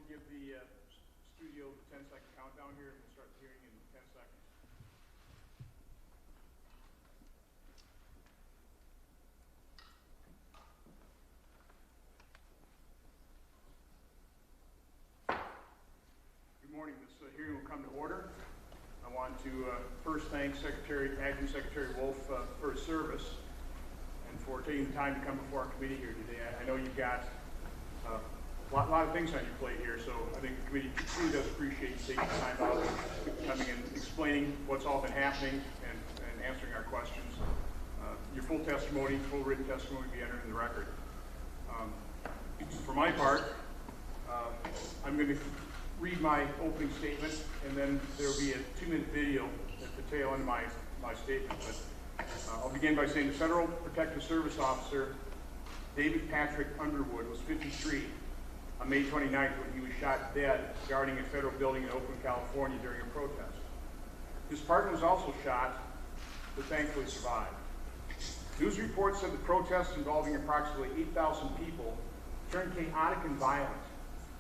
give the studio the 10-second countdown here, and we'll start the hearing in 10 seconds. Good morning. This hearing will come to order. I want to first thank Acting Secretary Wolf for his service and for taking the time to come before our committee here today. I know you've got a lot of things on your plate here, so I think the committee truly does appreciate you taking the time out and coming and explaining what's all been happening and answering our questions. Your full testimony, full written testimony will be entered in the record. For my part, I'm going to read my opening statement, and then there will be a 2-minute video at the tail end of my statement. But I'll begin by saying the Federal Protective Service Officer, David Patrick Underwood, was 53 on May 29th when he was shot dead guarding a federal building in Oakland, California during a protest. His partner was also shot, but thankfully survived. News reports said the protests involving approximately 8,000 people turned chaotic and violent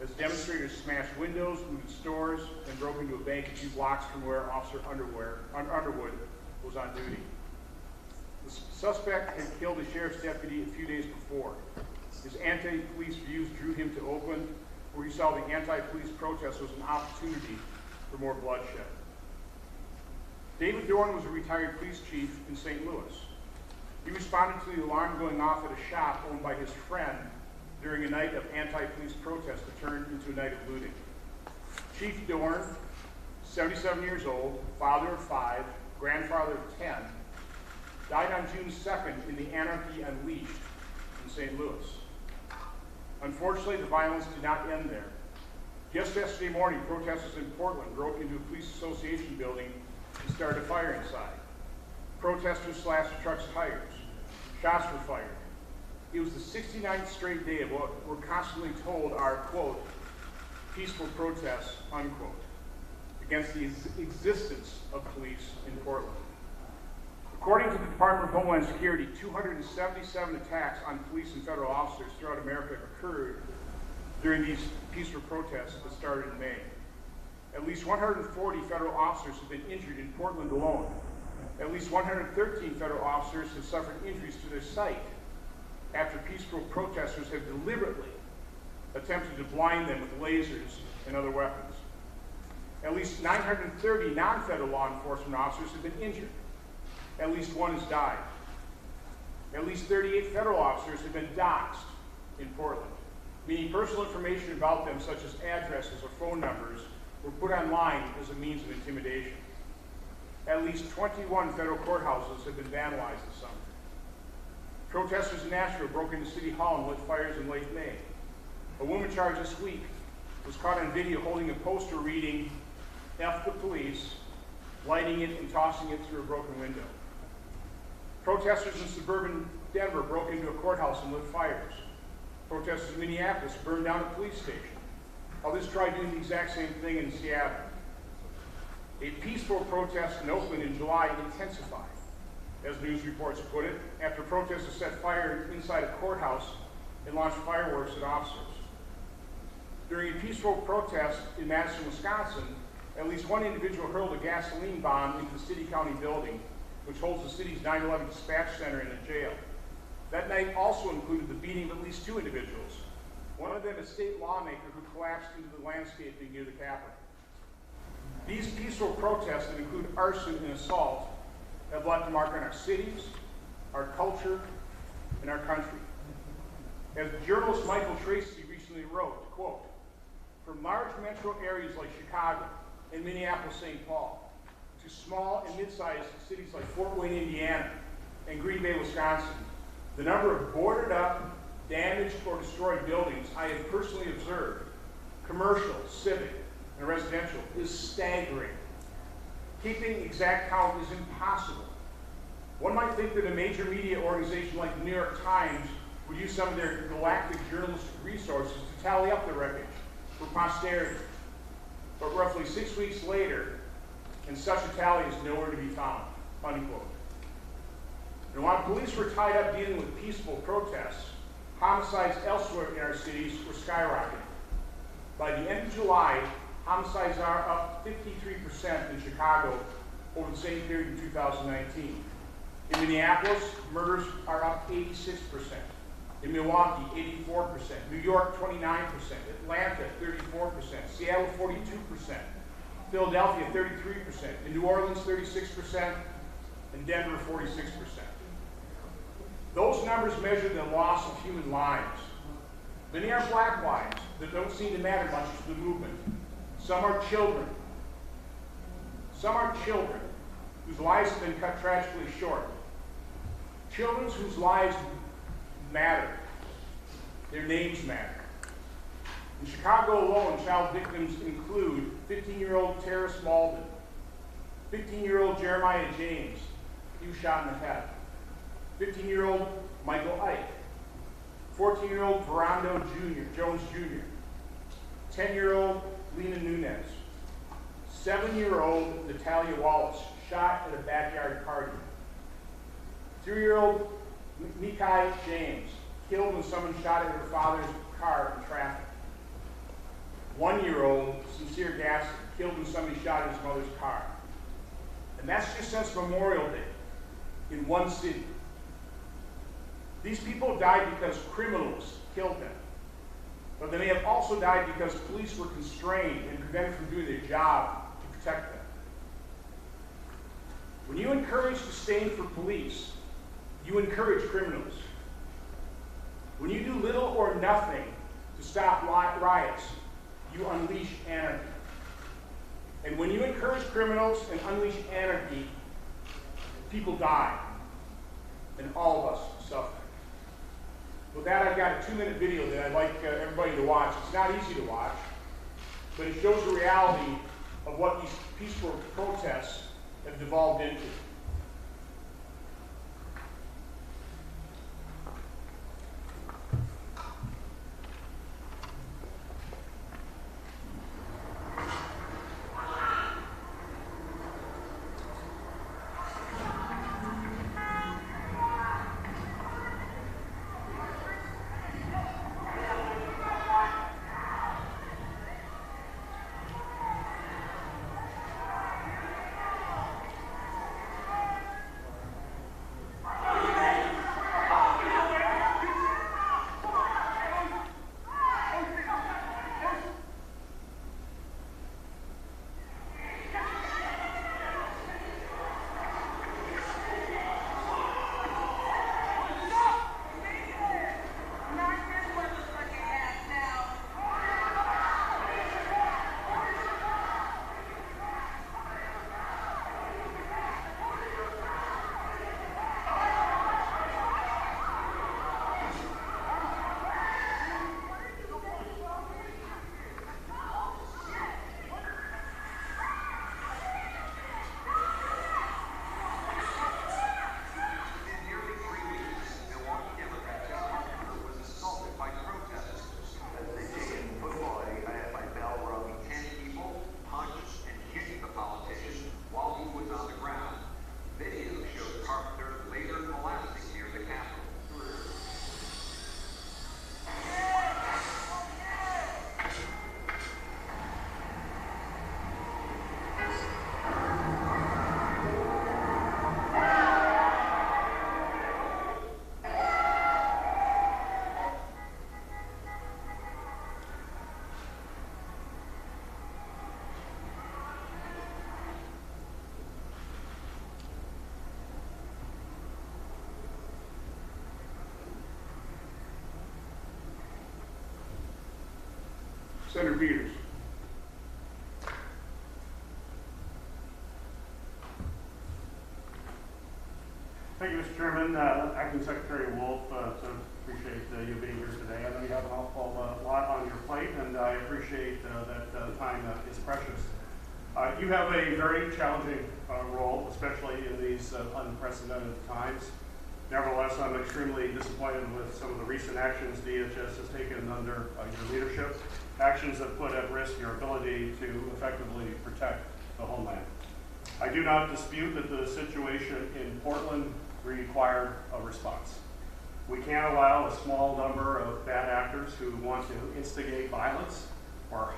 as demonstrators smashed windows, looted stores, and broke into a bank a few blocks from where Officer Underwood was on duty. The suspect had killed a sheriff's deputy a few days before. His anti-police views drew him to Oakland, where he saw the anti-police protest was an opportunity for more bloodshed. David Dorn was a retired police chief in St. Louis. He responded to the alarm going off at a shop owned by his friend during a night of anti-police protest that turned into a night of looting. Chief Dorn, 77 years old, father of 5, grandfather of 10, died on June 2nd in the Anarchy Unleashed in St. Louis. Unfortunately, the violence did not end there. Just yesterday morning, protesters in Portland broke into a police association building and started a fire inside. Protesters slashed the truck's tires. Shots were fired. It was the 69th straight day of what we're constantly told are, quote, peaceful protests, unquote, against the existence of police in Portland. According to the Department of Homeland Security, 277 attacks on police and federal officers throughout America occurred during these peaceful protests that started in May. At least 140 federal officers have been injured in Portland alone. At least 113 federal officers have suffered injuries to their sight after peaceful protesters have deliberately attempted to blind them with lasers and other weapons. At least 930 non-federal law enforcement officers have been injured. At least 1 has died. At least 38 federal officers have been doxxed in Portland, meaning personal information about them, such as addresses or phone numbers, were put online as a means of intimidation. At least 21 federal courthouses have been vandalized this summer. Protesters in Nashville broke into City Hall and lit fires in late May. A woman charged this week was caught on video holding a poster reading, "F the police," lighting it and tossing it through a broken window. Protesters in suburban Denver broke into a courthouse and lit fires. Protesters in Minneapolis burned down a police station. Others tried doing the exact same thing in Seattle. A peaceful protest in Oakland in July intensified, as news reports put it, after protesters set fire inside a courthouse and launched fireworks at officers. During a peaceful protest in Madison, Wisconsin, at least 1 individual hurled a gasoline bomb into the city-county building, which holds the city's 9/11 dispatch center and a jail. That night also included the beating of at least 2 individuals, one of them a state lawmaker who collapsed into the landscaping near the Capitol. These peaceful protests that include arson and assault have left a mark on our cities, our culture, and our country. As journalist Michael Tracy recently wrote, quote, from large metro areas like Chicago and Minneapolis-St. Paul to small and mid-sized cities like Fort Wayne, Indiana, and Green Bay, Wisconsin, the number of boarded up, damaged, or destroyed buildings I have personally observed, commercial, civic, and residential, is staggering. Keeping exact count is impossible. One might think that a major media organization like the New York Times would use some of their galactic journalistic resources to tally up the wreckage for posterity. But roughly 6 weeks later, and such a tally is nowhere to be found, unquote. And while police were tied up dealing with peaceful protests, homicides elsewhere in our cities were skyrocketing. By the end of July, homicides are up 53% in Chicago over the same period in 2019. In Minneapolis, murders are up 86%. In Milwaukee, 84%. New York, 29%. Atlanta, 34%. Seattle, 42%. Philadelphia, 33%. In New Orleans, 36%. And Denver, 46%. Those numbers measure the loss of human lives. Many are black lives that don't seem to matter much to the movement. Some are children. Some are children whose lives have been cut tragically short. Children whose lives matter. Their names matter. In Chicago alone, child victims include 15-year-old Terrace Malden, 15-year-old Jeremiah James, he was shot in the head, 15-year-old Michael Ike, 14-year-old Verando Jones Jr., 10-year-old Lena Nunez, 7-year-old Natalia Wallace, shot at a backyard party, 3-year-old Mikai James, killed when someone shot at her father's car in traffic, 1-year-old Sincere Gaston, killed when somebody shot at his mother's car. And that's just since Memorial Day in one city. These people died because criminals killed them. But they may have also died because police were constrained and prevented from doing their job to protect them. When you encourage disdain for police, you encourage criminals. When you do little or nothing to stop riots, you unleash anarchy. And when you encourage criminals and unleash anarchy, people die. And all of us suffer. With that, I've got a 2-minute video that I'd like everybody to watch. It's not easy to watch, but it shows the reality of what these peaceful protests have devolved into. Senator Peters. Thank you, Mr. Chairman. Acting Secretary Wolf, appreciate you being here today. I know you have an awful lot on your plate, and I appreciate that time is precious. You have a very challenging role, especially in these unprecedented times. Nevertheless, I'm extremely disappointed with some of the recent actions DHS has taken under your leadership, actions that put at risk your ability to effectively protect the homeland. I do not dispute that the situation in Portland required a response. We can't allow a small number of bad actors who want to instigate violence or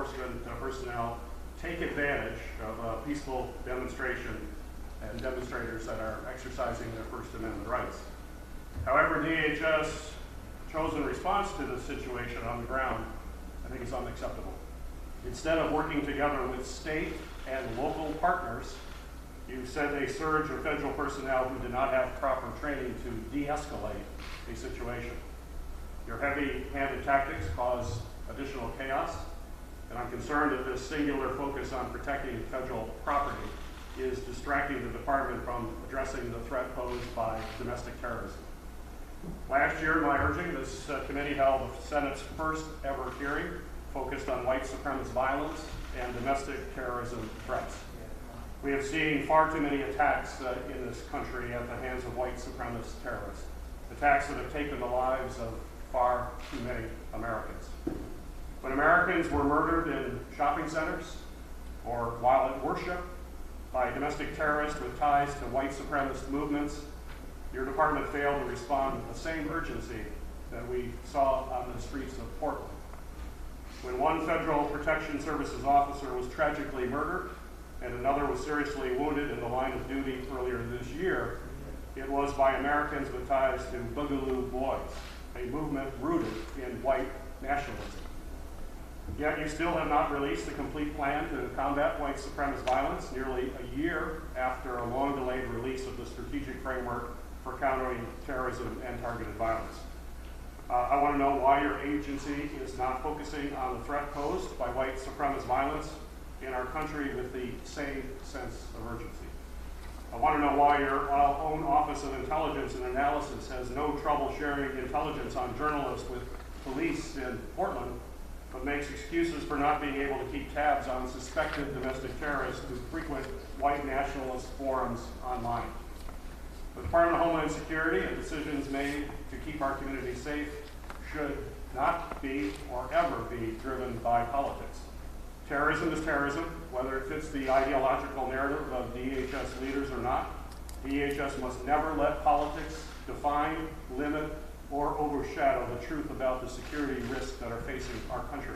enforcement personnel take advantage of a peaceful demonstration and demonstrators that are exercising their First Amendment rights. However, DHS chosen response to this situation on the ground, I think, is unacceptable. Instead of working together with state and local partners, you sent a surge of federal personnel who did not have proper training to de-escalate a situation. Your heavy-handed tactics cause additional chaos, and I'm concerned that this singular focus on protecting federal property is distracting the department from addressing the threat posed by domestic terrorism. Last year, at my urging, this committee held the Senate's first ever hearing focused on white supremacist violence and domestic terrorism threats. We have seen far too many attacks in this country at the hands of white supremacist terrorists, attacks that have taken the lives of far too many Americans. When Americans were murdered in shopping centers or while at worship by domestic terrorists with ties to white supremacist movements, your department failed to respond with the same urgency that we saw on the streets of Portland. When one Federal Protection Services officer was tragically murdered and another was seriously wounded in the line of duty earlier this year, it was by Americans with ties to Boogaloo Boys, a movement rooted in white nationalism. Yet you still have not released a complete plan to combat white supremacist violence nearly a year after a long-delayed release of the strategic framework for countering terrorism and targeted violence. I want to know why your agency is not focusing on the threat posed by white supremacist violence in our country with the same sense of urgency. I want to know why your own Office of Intelligence and Analysis has no trouble sharing intelligence on journalists with police in Portland, but makes excuses for not being able to keep tabs on suspected domestic terrorists who frequent white nationalist forums online. The Department of Homeland Security and decisions made to keep our community safe should not be or ever be driven by politics. Terrorism is terrorism, whether it fits the ideological narrative of DHS leaders or not. DHS must never let politics define, limit, or overshadow the truth about the security risks that are facing our country.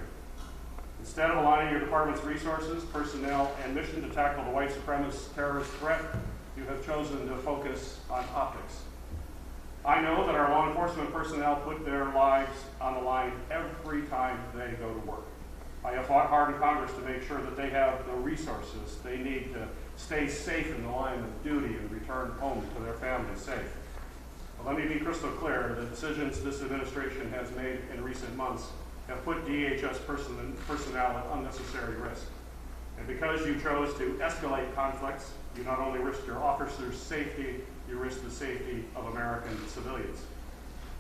Instead of aligning your department's resources, personnel, and mission to tackle the white supremacist terrorist threat, you have chosen to focus on optics. I know that our law enforcement personnel put their lives on the line every time they go to work. I have fought hard in Congress to make sure that they have the resources they need to stay safe in the line of duty and return home to their families safe. But let me be crystal clear, the decisions this administration has made in recent months have put DHS personnel at unnecessary risk. And because you chose to escalate conflicts, you not only risk your officers' safety, you risk the safety of American civilians.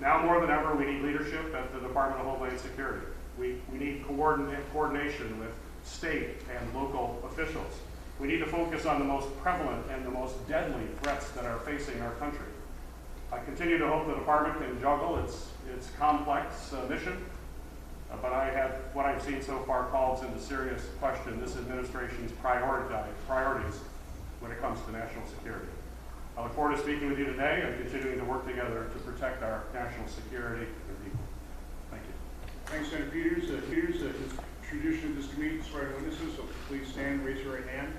Now more than ever, we need leadership at the Department of Homeland Security. We need coordination with state and local officials. We need to focus on the most prevalent and the most deadly threats that are facing our country. I continue to hope the department can juggle its complex mission, but what I've seen so far calls into serious question this administration's priorities when it comes to national security. I look forward to speaking with you today and continuing to work together to protect our national security and people. Thank you. Thanks, Senator Peters. It's tradition of this committee to swear witnesses, so please stand and raise your right hand.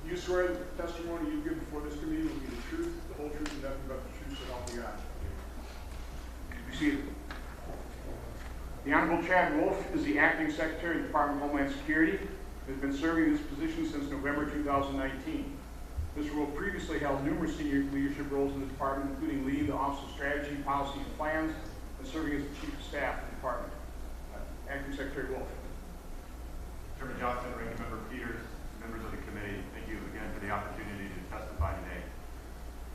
You swear that the testimony you give before this committee will be the truth, the whole truth, and nothing but the truth, so help you God. Be seated. The Honorable Chad Wolf is the Acting Secretary of the Department of Homeland Security. He has been serving in this position since November 2019. This role previously held numerous senior leadership roles in the department, including leading the Office of Strategy, Policy, and Plans, and serving as the Chief of Staff of the department. Acting Secretary Wolf. Chairman Johnson, Ranking Member Peters, members of the committee, thank you again for the opportunity to testify today.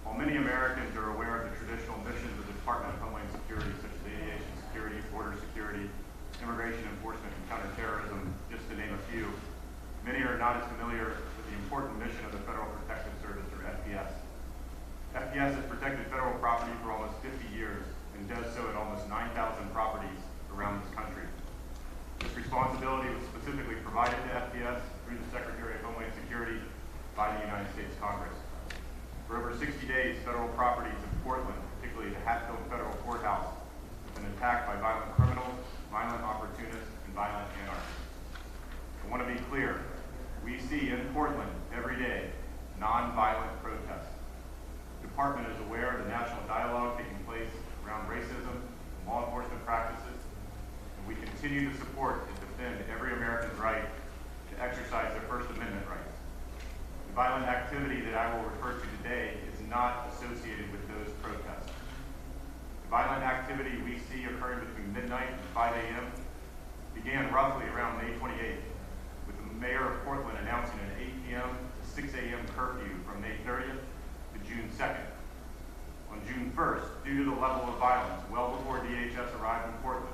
While many Americans are aware of the traditional missions of the Department of Homeland Security, such as aviation security, border security, immigration enforcement, and counterterrorism, just to name a few, many are not as familiar with the important mission of the Federal Protective Service, or FPS. FPS has protected federal property for almost 50 years and does so at almost 9,000 properties around this country. This responsibility was specifically provided to FPS through the Secretary of Homeland Security by the United States Congress. For over 60 days, federal properties in Portland, particularly the Hatfield Federal Courthouse, have been attacked by violent criminals, violent opportunists, and violent anarchists. I want to be clear. We see in Portland every day non-violent protests. The department is aware of the national dialogue taking place around racism and law enforcement practices, and we continue to support and defend every American's right to exercise their First Amendment rights. The violent activity that I will refer to today is not associated with those protests. The violent activity we see occurring between midnight and 5 a.m. began roughly around May 28th, with the mayor of Portland announcing an 8 p.m. to 6 a.m. curfew from May 30th to June 2nd. On June 1st, due to the level of violence well before DHS arrived in Portland,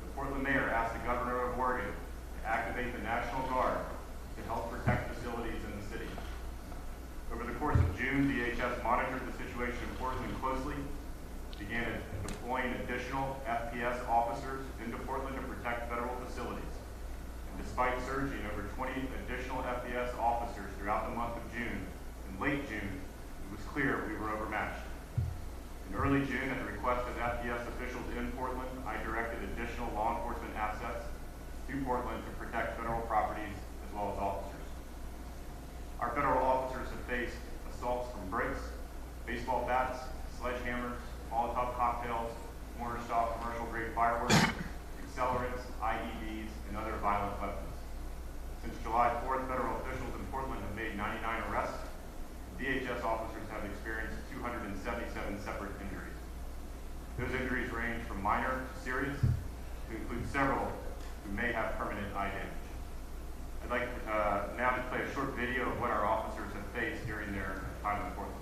the Portland mayor asked the governor of Oregon to activate the National Guard to help protect facilities in the city. Over the course of June, DHS monitored the situation in Portland closely, began deploying additional FPS officers into Portland to protect federal facilities. And despite surging over 20 additional FPS officers throughout the month of June, in late June, it was clear we were overmatched. In early June, at the request of FPS officials in Portland, I directed additional law enforcement assets to Portland to protect federal properties as well as officers. Our federal officers have faced assaults from bricks, baseball bats, sledgehammers, Molotov cocktails, mortar-style commercial-grade fireworks, accelerants, IEDs, and other violent weapons. Since July 4th, federal officials in Portland have made 99 arrests. DHS officers have experienced 277 separate injuries. Those injuries range from minor to serious, to include several who may have permanent eye damage. I'd like now to play a short video of what our officers have faced during their time in Portland.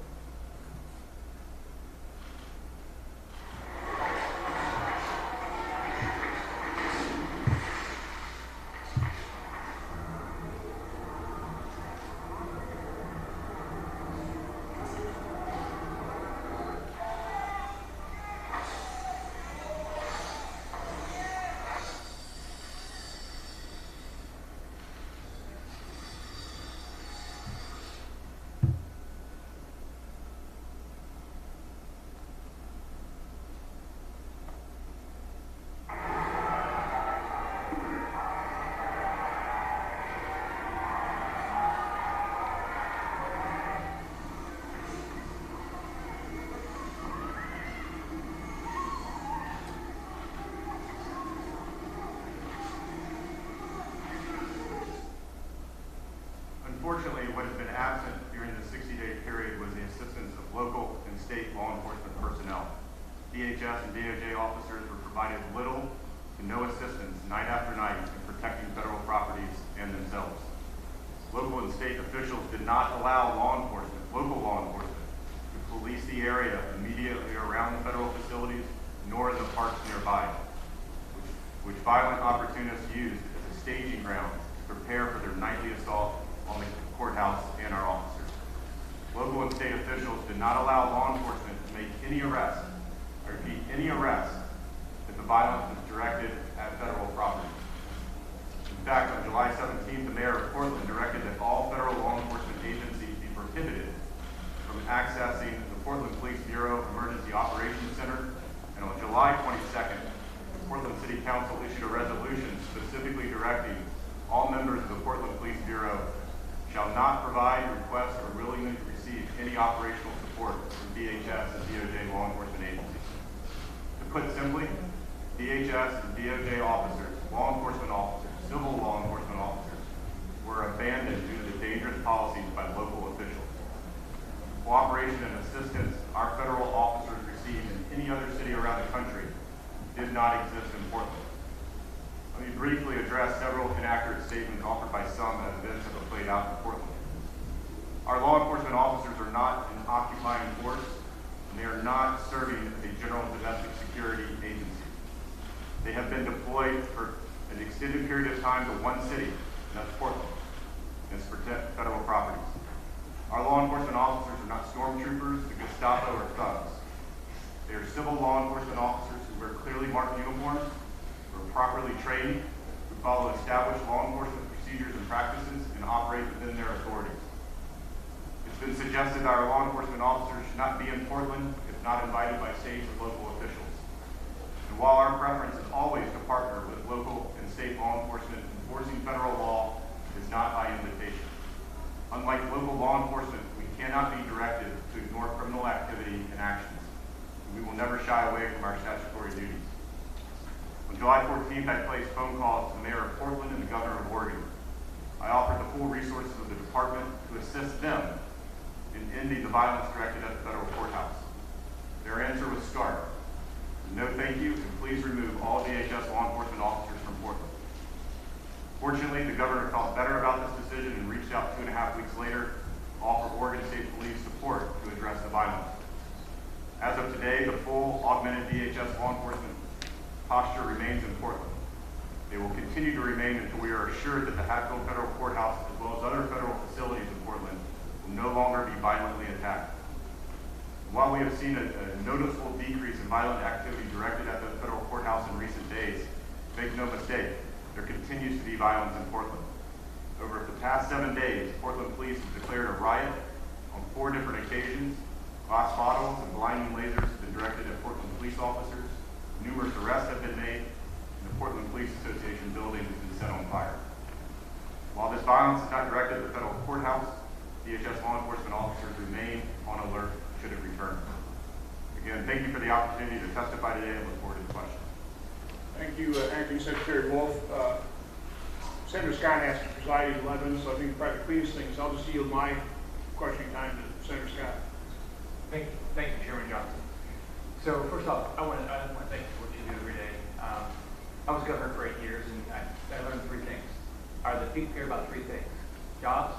Unfortunately, what has been absent during the 60-day period was the assistance of local and state law enforcement personnel. DHS and DOJ officers were provided little to no assistance night after night in protecting federal properties and themselves. Local and state officials did not allow local law enforcement, to police the area immediately around the federal facilities, nor in the parks nearby, which violent opportunists used as a staging ground to prepare for their nightly assault on the courthouse and our officers. Local and state officials did not allow law enforcement to make any arrest, or repeat, any arrest, if the violence was directed at federal property. In fact, on July 17th, the mayor of Portland directed that all federal law enforcement agencies be prohibited from accessing the Portland Police Bureau Emergency Operations Center, and on July 22nd, the Portland City Council issued a resolution specifically directing all members of the Portland Police Bureau shall not provide, request, or willingly receive any operational support from DHS and DOJ law enforcement agencies. To put simply, DHS and DOJ officers, law enforcement officers, civil law enforcement officers were abandoned due to the dangerous policies by local officials. Cooperation and assistance our federal officers received in any other city around the country did not exist in Portland. Let me briefly address several inaccurate statements offered by some as events have played out in Portland. Our law enforcement officers are not an occupying force, and they are not serving as a general domestic security agency. They have been deployed for an extended period of time to one city, and that's Portland, and it's to protect federal properties. Our law enforcement officers are not stormtroopers, the Gestapo, or thugs. They are civil law enforcement officers who wear clearly marked uniforms, who are properly trained, who follow established law enforcement procedures and practices, and operate within their authorities. It's been suggested that our law enforcement officers should not be in Portland if not invited by state or local officials. And while our preference is always to partner with local and state law enforcement, enforcing federal law is not by invitation. Unlike local law enforcement, we cannot be directed to ignore criminal activity and actions. We will never shy away from our statutory duties. On July 14th, I placed phone calls to the mayor of Portland and the governor of Oregon. I offered the full resources of the department to assist them in ending the violence directed at the federal courthouse. Their answer was stark. No thank you, and please remove all DHS law enforcement officers from Portland. Fortunately, the governor felt better about this decision and reached out 2.5 weeks later to offer Oregon State Police support to address the violence. As of today, the full augmented DHS law enforcement posture remains in Portland. They will continue to remain until we are assured that the Hatfield Federal Courthouse, as well as other federal facilities in Portland, will no longer be violently attacked. While we have seen a noticeable decrease in violent activity directed at the federal courthouse in recent days, make no mistake, there continues to be violence in Portland. Over the past 7 days, Portland police have declared a riot on 4 different occasions. Glass bottles and blinding lasers have been directed at Portland police officers. Numerous arrests have been made, and the Portland Police Association building has been set on fire. While this violence is not directed at the federal courthouse, DHS law enforcement officers remain on alert should it return. Again, thank you for the opportunity to testify today and look forward to the questions. Thank you, Acting Secretary Wolf. Senator Scott has to preside at 11, so I think probably the cleanest thing is I'll just yield my questioning time to Senator Scott. Thank you, Chairman Johnson. So first off, I want to thank you for what you do every day. I was governor for 8 years, and I learned 3 things. The people care about 3 things: jobs,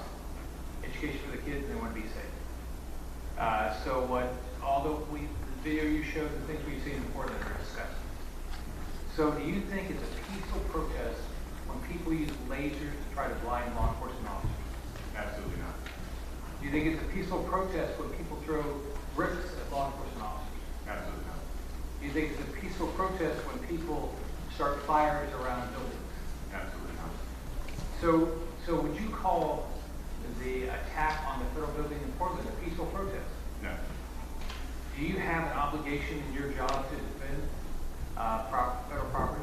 education for the kids, and they want to be safe. Although the video you showed, the things we've seen in Portland are disgusting. So do you think it's a peaceful protest when people use lasers to try to blind law enforcement officers? Absolutely not. Do you think it's a peaceful protest when people throw bricks at law enforcement officers? Absolutely not. Do you think it's a peaceful protest when people start fires around buildings? Absolutely not. So would you call the attack on the federal building in Portland a peaceful protest? No. Do you have an obligation in your job to defend federal property?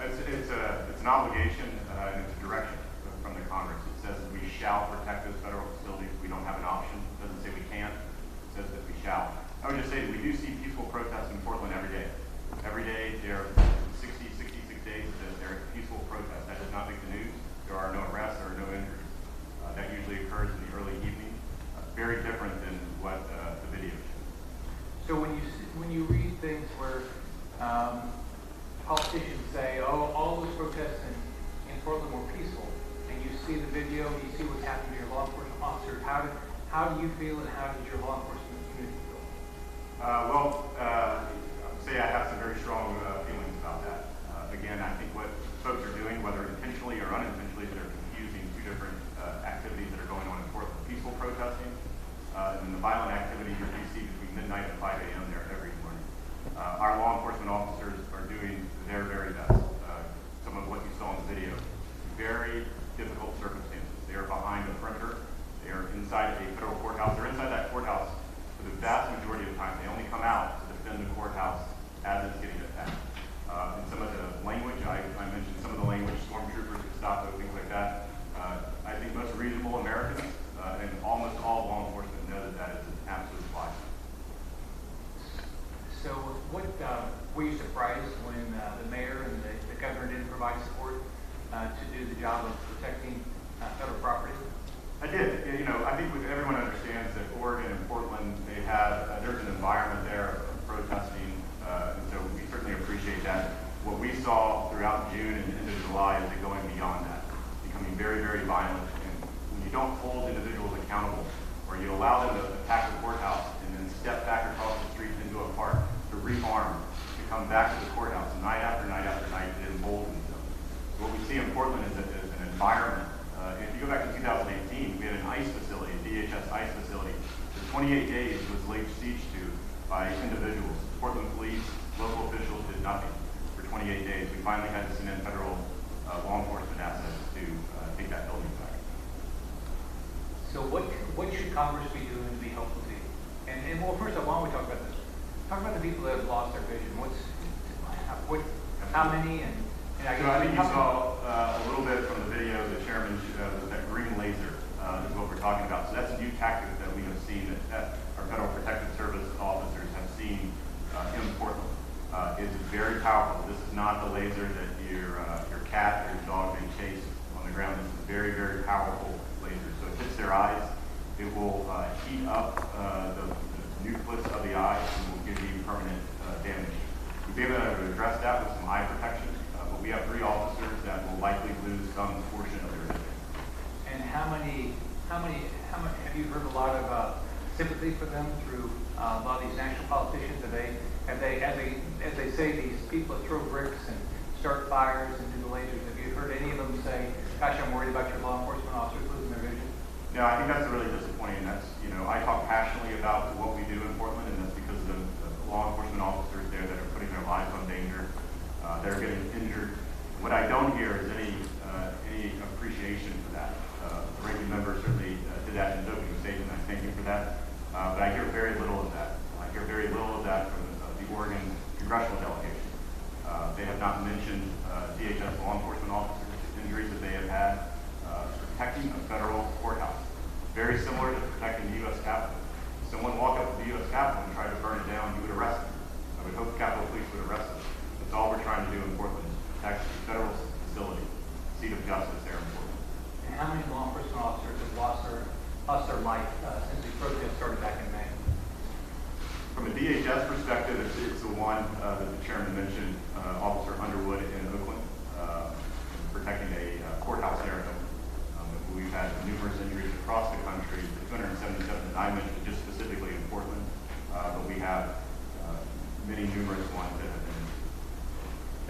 It's an obligation and it's a direction from the Congress. It says that we shall protect those federal facilities. We don't have an option. It doesn't say we can. It says that we shall. I would just say that we do see peaceful protests in Portland every day. Every day there are 66 days that there are peaceful protests. That does not make the news. There are no arrests or no injuries. That usually occurs in the early evening. Very different than what the video shows. So when you read things where politicians say, oh, all those protests in Portland were peaceful, and you see the video, you see what's happening to your law enforcement officers, how do you feel and how does your law enforcement community feel? I would say I have some very strong feelings about that. Again, I think what folks are doing, whether intentionally or unintentionally, they're confusing 2 different activities that are going on in Portland. Peaceful protesting and the violent activity that we see between midnight and 5 a.m. there every morning. Our law enforcement officers are doing their very best. Some of what you saw in the video, very difficult circumstances. They are behind a perimeter. They are inside a federal courthouse. They're inside that courthouse for the vast majority of the time. They only come out to defend the courthouse as it's getting attacked. And some of the language, I mentioned some of the language, stormtroopers, Gestapo, things like that. I think most reasonable Americans and almost all law enforcement know that that is an absolute lie. So were you surprised when the mayor and the governor didn't provide support to do the job of protecting federal property? I did. I think everyone understands that Oregon and Portland, there's an environment there of protesting, and so we certainly appreciate that. What we saw throughout June and into July is it going beyond that, becoming very, very violent. And when you don't hold individuals accountable, or you allow them to attack the courthouse and then step back across the street into a park to rearm, to come back to the courthouse night after night after night, it emboldens them. So what we see in Portland is an environment. If you go back to 2018, we had an ICE facility, a DHS ICE facility, for 28 days was laid siege to by individuals. Portland police, local officials did nothing for 28 days. We finally had to send in federal law enforcement assets to take that building back. So what should Congress be doing to be helpful to you? And well, first of all, why don't we talk about this? Talk about the people that have lost their vision. How many, and I So guess. I think you saw a little bit from the video the chairman with that green laser is what we're talking about. So that's a new tactic that we have seen that our Federal Protective Service officers have seen in Portland. It's very powerful. This is not the laser that your cat or your dog may chase on the ground. This is a very, very powerful laser. So it hits their eyes. It will heat up the nucleus of the eye and will give you permanent damage. We've been able to address that with some eye protection, but we have 3 officers that will likely lose some portion of their vision. And how many, have you heard a lot of sympathy for them through a lot of these national politicians? As they say, these people that throw bricks and start fires and do the lasers, have you heard any of them say, gosh, I'm worried about your law enforcement officers losing their vision? No, I think that's really disappointing. That's, I talk passionately about what we do in Portland, and that's because of the law enforcement officers there that are putting their lives on danger. They're getting injured. What I don't hear is any appreciation for that. The ranking member certainly did that in his opening statement. I thank you for that. But I hear very little of that. I hear very little of that from the Oregon congressional delegation. They have not mentioned DHS law enforcement officers, injuries that they have had, protecting a federal courthouse. Very similar to protecting the U.S. Capitol. If someone walked up to the U.S. Capitol and tried to burn it down, you would arrest them. I would hope the Capitol Police would arrest them. That's all we're trying to do in Portland, is protect the federal facility, seat of justice there in Portland. And how many law enforcement officers have lost their life since the protest started back in May? From a DHS perspective, it's the one that the chairman mentioned, Officer Underwood in Oakland, protecting a courthouse there. We've had numerous injuries across the country. The 277 that I mentioned just specifically in Portland, but we have many numerous ones that have been.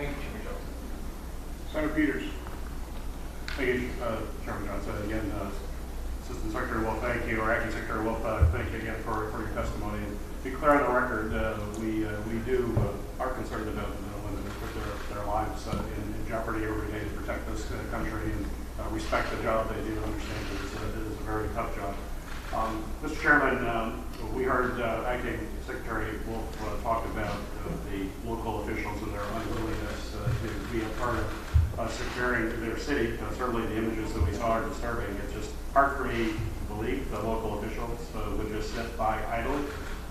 Thank you, Chairman Johnson. Senator Peters. Thank you, Chairman Johnson. Again, Assistant Secretary Wolf, thank you, or Acting Secretary Wolf, thank you again for your testimony. And to be clear on the record, we are concerned about the women that put their lives in jeopardy every day to protect this country, and respect the job they do, understand that it is a very tough job. Mr. Chairman, we heard Acting Secretary Wolf talk about the local officials and their unwillingness to be a part of securing their city. Certainly the images that we saw are disturbing. It's just hard for me to believe that local officials would just sit by idly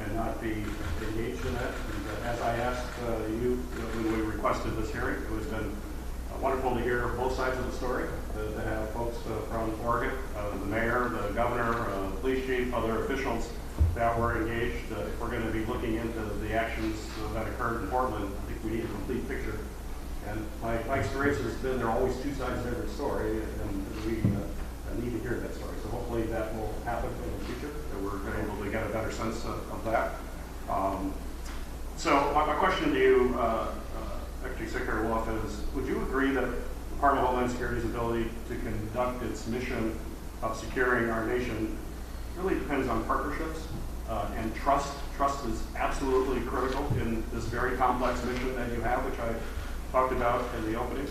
and not be engaged in that. And as I asked you when we requested this hearing, it has been wonderful to hear both sides of the story, to have folks from Oregon, the mayor, the governor, police chief, other officials that were engaged. If we're going to be looking into the actions that occurred in Portland, I think we need a complete picture. And my experience has been there are always 2 sides to every story, and we need to hear that story. So hopefully that will happen in the future, that we're able to get a better sense of that. So my question to you, Acting Secretary Wolf, is would you agree that the Department of Homeland Security's ability to conduct its mission of securing our nation really depends on partnerships and trust? Trust is absolutely critical in this very complex mission that you have, which I talked about in the opening.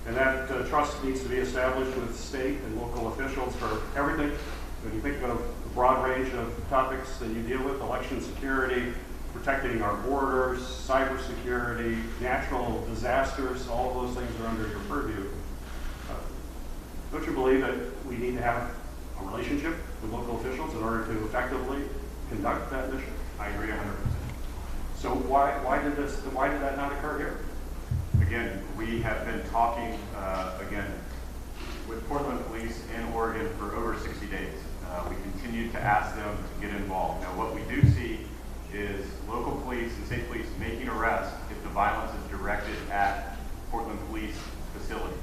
And that trust needs to be established with state and local officials for everything. When you think of the broad range of topics that you deal with, election security, protecting our borders, cybersecurity, natural disasters, all of those things are under your purview. Don't you believe that we need to have a relationship with local officials in order to effectively conduct that mission? I agree 100%. So why did that not occur here? Again, we have been talking with Portland Police in Oregon for over 60 days. We continue to ask them to get involved. Now, what we do see is local police and state police making arrests if the violence is directed at Portland police facilities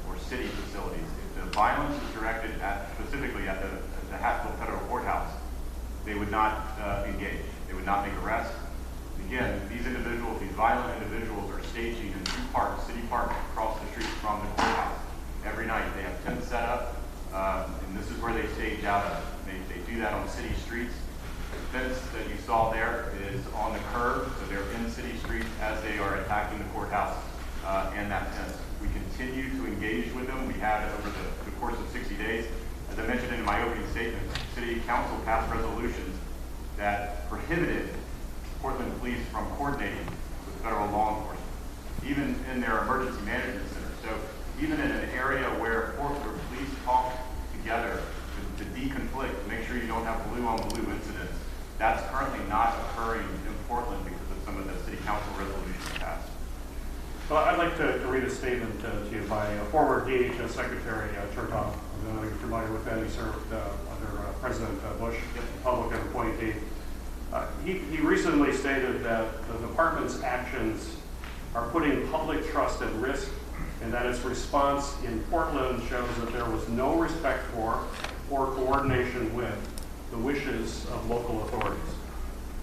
or city facilities. If the violence is directed specifically at the Hatfield Federal Courthouse, they would not engage. They would not make arrests. Again, these individuals, these violent individuals, are staging in 2 parks, city parks across the street from the courthouse. Every night they have tents set up, and this is where they stage out of. They do that on city streets. The fence that you saw there is on the curb, so they're in city streets as they are attacking the courthouse and that fence. We continue to engage with them. We have over the course of 60 days. As I mentioned in my opening statement, City Council passed resolutions that prohibited Portland Police from coordinating with federal law enforcement. even in their emergency management center. So even in an area where police talk together to deconflict, to make sure you don't have blue-on-blue incidents, that's currently not occurring in Portland because of some of the city council resolutions passed. Well, I'd like to read a statement to you by former DHS Secretary Chertoff. I don't know if you're familiar with that. He served under President Bush, Republican appointee. He recently stated that the department's actions are putting public trust at risk, and that its response in Portland shows that there was no respect for or coordination with the wishes of local authorities.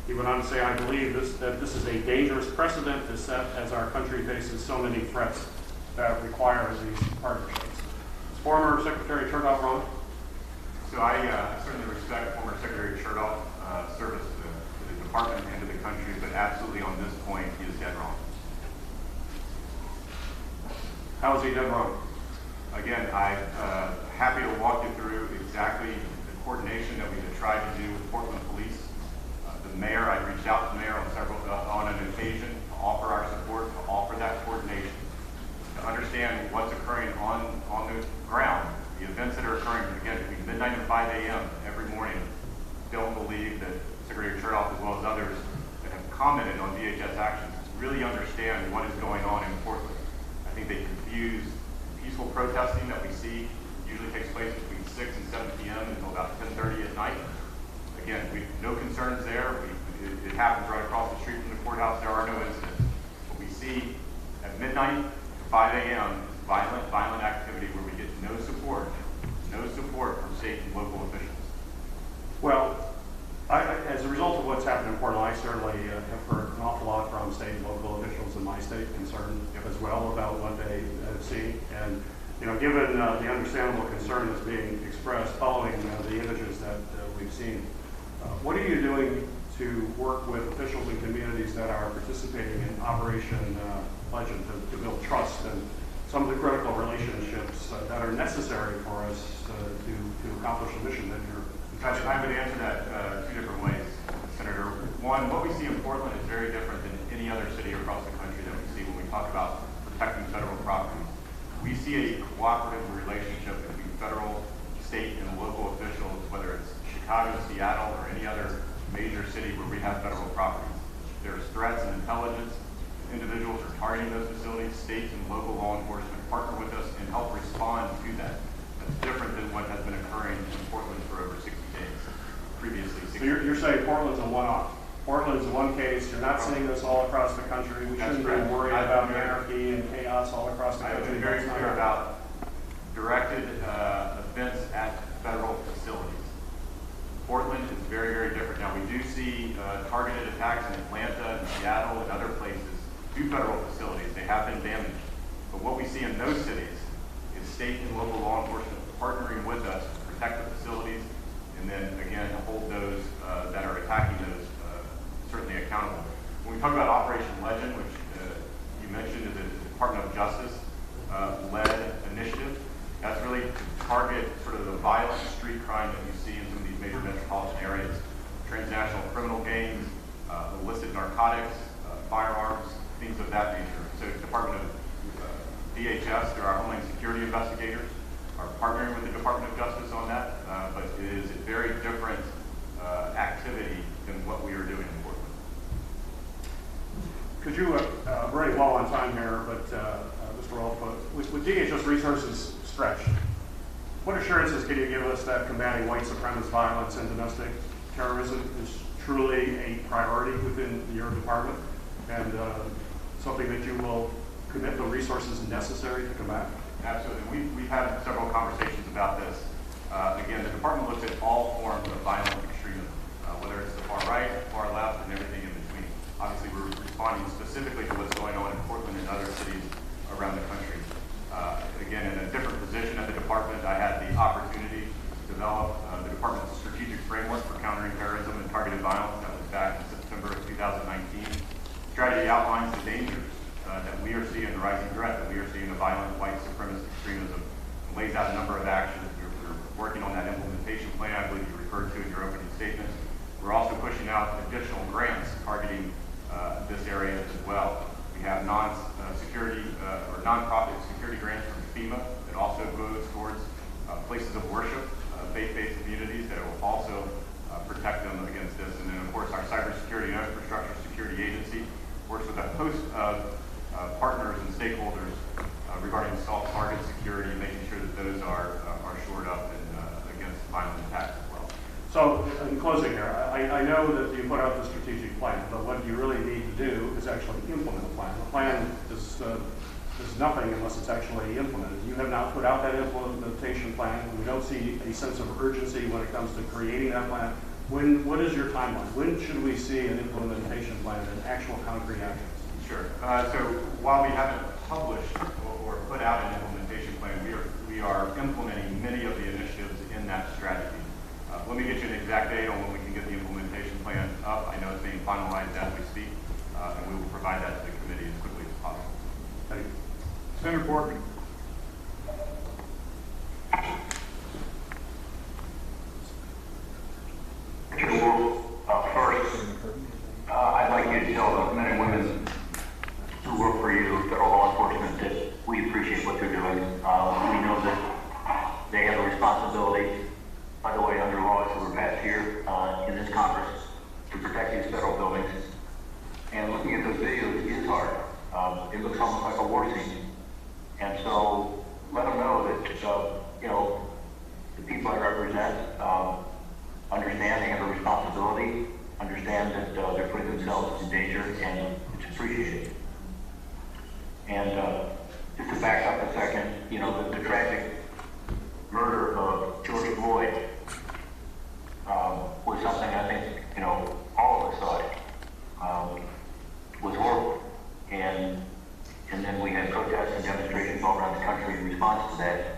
He went on to say, I believe that this is a dangerous precedent to set as our country faces so many threats that require these partnerships. Is former Secretary Chertoff wrong? So I certainly respect former Secretary Chertoff's service to the department and to the country, but absolutely on this point, he is dead wrong. How is he dead wrong? Again, I'm happy to walk you through exactly the coordination that we have tried to do with Portland Police. The mayor, I reached out to the mayor on an occasion to offer our support, to offer that coordination, to understand what's occurring on the ground, the events that are occurring, again, between midnight and 5 a.m. every morning. Don't believe that Secretary Chertoff, as well as others that have commented on DHS actions, really understand what is going on in Portland. I think they confuse peaceful protesting that we see usually takes place between 6 and 7 p.m. until about 10:30 at night. Again, no concerns there. It happens right across the street from the courthouse. There are no incidents. What we see at midnight, 5 a.m. is violent activity where we get no support from state and local officials. Well, as a result of what's happened in Portland, I certainly have heard an awful lot from state and local officials in my state concerned as well about what they have seen. And given the understandable concern that's being expressed following the images that we've seen, what are you doing to work with officials and communities that are participating in Operation Legend to build trust and some of the critical relationships that are necessary for us to accomplish the mission that you're I would answer that two different ways, Senator. One, what we see in Portland is very different than any other city across the country that we see when we talk about protecting federal property. We see a cooperative relationship between federal, state, and local officials, whether it's Chicago, Seattle, or any other major city where we have federal properties. There's threats and intelligence. Individuals are targeting those facilities. States and local law enforcement partner with us and help respond to that. That's different than what has been occurring in Portland for over 60 days, previously. So you're saying Portland's a one-off. Portland's one case. You're not seeing this all across the country. We shouldn't be worried about anarchy and chaos all across the country. I've been very clear about directed events at federal facilities. Portland is very, very different. Now, we do see targeted attacks in Atlanta and Seattle and other places to federal facilities. They have been damaged. But what we see in those cities is state and local law enforcement partnering with us to protect the facilities and then, again, hold those that are attacking those certainly accountable. When we talk about Operation Legend, which you mentioned is a Department of Justice led initiative, that's really to target sort of the violent street crime that you see in some of these major metropolitan areas. Transnational criminal gangs, illicit narcotics, firearms, things of that nature. So Department of DHS, they're our Homeland Security investigators, are partnering with the Department of Justice on that, but it is a very different activity than what we are doing in Portland. Could you, we're running well on time here, but Mr. Wolf, with DHS resources stretched, what assurances can you give us that combating white supremacist violence and domestic terrorism is truly a priority within your department and something that you will commit the resources necessary to combat? Absolutely. We've had several conversations about this. Again, the department looks at all forms of violent extremism, whether it's the far right, far left, and everything in between. Obviously, we're responding specifically to what's going on in Portland and other cities around the country. Again, in a different position at the department, I had the opportunity to develop the department's strategic framework for countering terrorism and targeted violence. That was back in September of 2019. Strategy outlines the dangers that we are seeing, the rising threat that we are seeing of violent white supremacist extremism, and lays out a number of actions. We're working on that implementation plan, I believe you referred to in your opening statement. We're also pushing out additional grants targeting this area as well. We have non-security security or nonprofit security grants from FEMA that also goes towards places of worship, faith-based communities that will also protect them against this. And then, of course, our cybersecurity and infrastructure security agency works with a host of partners and stakeholders regarding soft target security, making sure that those are shored up and against violent attacks as well. So, in closing here, I know that you put out the strategic plan, but what you really need to do is actually implement a plan. The plan is nothing unless it's actually implemented. You have not put out that implementation plan. We don't see a sense of urgency when it comes to creating that plan. What is your timeline? When should we see an implementation plan and actual concrete actions? Sure. So while we haven't published or put out an implementation plan, we are implementing many of the initiatives in that strategy. Let me get you an exact date on when we can get the implementation plan up. I know it's being finalized as we speak, and we will provide that to the committee as quickly as possible. Thank you. Senator Borkman. Secretary Wolf, first, I'd like you to tell the men and women who work for you, federal law enforcement, that we appreciate what they're doing. We know that they have a responsibility, by the way, under laws that were passed here in this Congress to protect these federal buildings. And looking at those videos is hard. It looks almost like a war scene. And so let them know that, the people I represent understand they have a responsibility, understand that they're putting themselves in danger, and it's appreciated. And just to back up a second, the tragic murder of George Floyd was something I think, all of us thought was horrible. And then we had protests and demonstrations all around the country in response to that,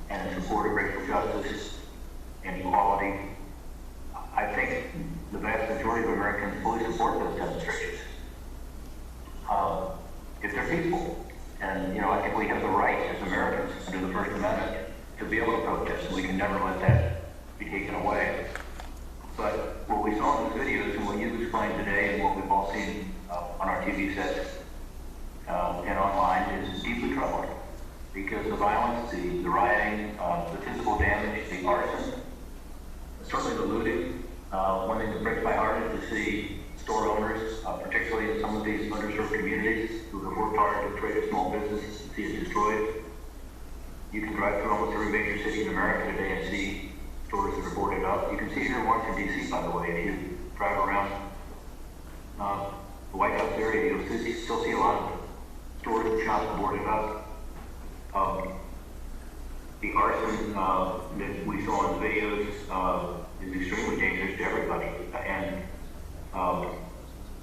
and in support of racial justice and equality. I think the vast majority of Americans fully support those demonstrations. If they're peaceful, and I think we have the right as Americans under the First Amendment to be able to protest, and we can never let that be taken away. But what we saw in those videos and what you explained today and what we've all seen on our TV sets and online is deeply troubling, because the violence, the rioting, the physical damage, the arson, certainly the looting. One thing that breaks my heart is to see store owners, particularly in some of these underserved communities who have worked hard to create a small business, see it destroyed. You can drive through almost every major city in America today and see stores that are boarded up. You can see it here in Washington, D.C., by the way, if you drive around the White House area, you'll still see a lot of stores and shops boarded up. The arson that we saw in the videos is extremely dangerous to everybody. And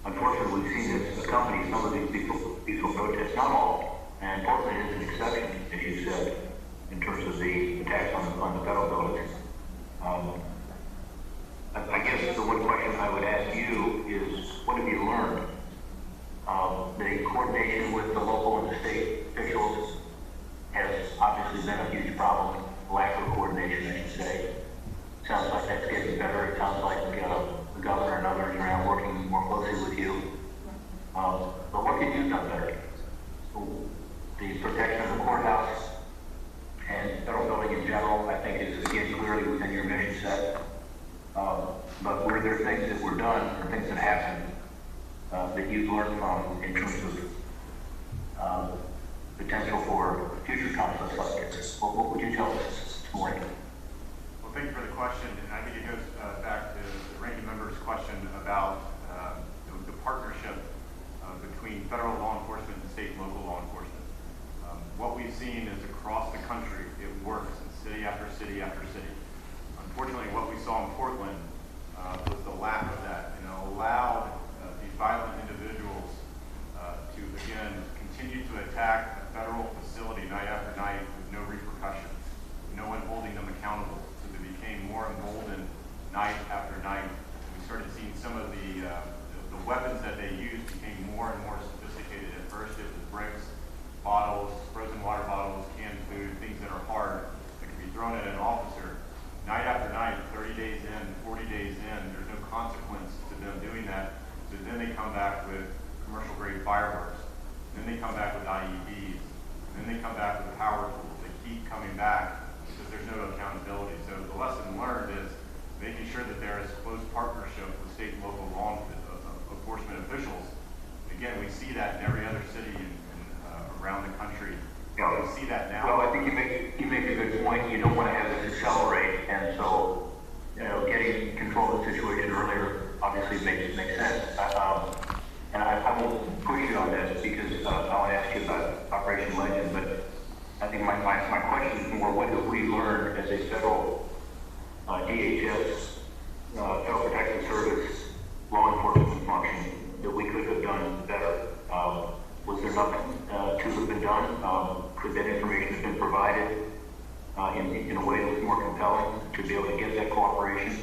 unfortunately, we've seen this accompany some of these peaceful protests, not all. And Portland is an exception, as you said, in terms of the attacks on the federal buildings. I guess the one question I would ask you is, what have you learned? The coordination with the local and the state officials has obviously been a huge problem. Lack of coordination, I should say. Sounds like that's getting better. It sounds like the governor and others are now working more closely with you. But what can you do better? The protection of the courthouse and federal building in general, I think, is again clearly within your mission set. But were there things that were done or things that happened that you've learned from in terms of potential for future conflicts like this? What would you tell us this morning? Well, thank you for the question, and I think it goes back to the ranking member's question about the partnership between federal law enforcement and state and local law enforcement. What we've seen is across the country, it works in city after city after city. Unfortunately, what we saw in Portland was the lack of that, and it allowed these violent individuals to, again, continue to attack a federal facility night after night with no repercussions, no one holding them accountable. So they became more emboldened night after night. We started seeing some of the weapons that they used became more and more sophisticated. At first, it was bricks, bottles, frozen water bottles, canned food, things that are hard that can be thrown at an officer. Night after night, 30 days in, 40 days in, there's no consequence to them doing that. So then they come back with commercial grade fireworks. Then they come back IEDs, and then they come back with power tools. They keep coming back because there's no accountability. So the lesson learned is making sure that there is close partnership with state and local law enforcement officials. Again, we see that in every other city around the country. Yeah. We see that now. Well, I think you make a good point. You don't want to have this accelerate, and so getting control of the situation earlier obviously makes sense. And I won't push you on this because I want to ask you about Operation Legend, but I think my question is more, what have we learned as a federal DHS, Federal Protective Service, law enforcement function that we could have done better? Was there nothing to have been done? Could that information have been provided in a way that was more compelling to be able to get that cooperation?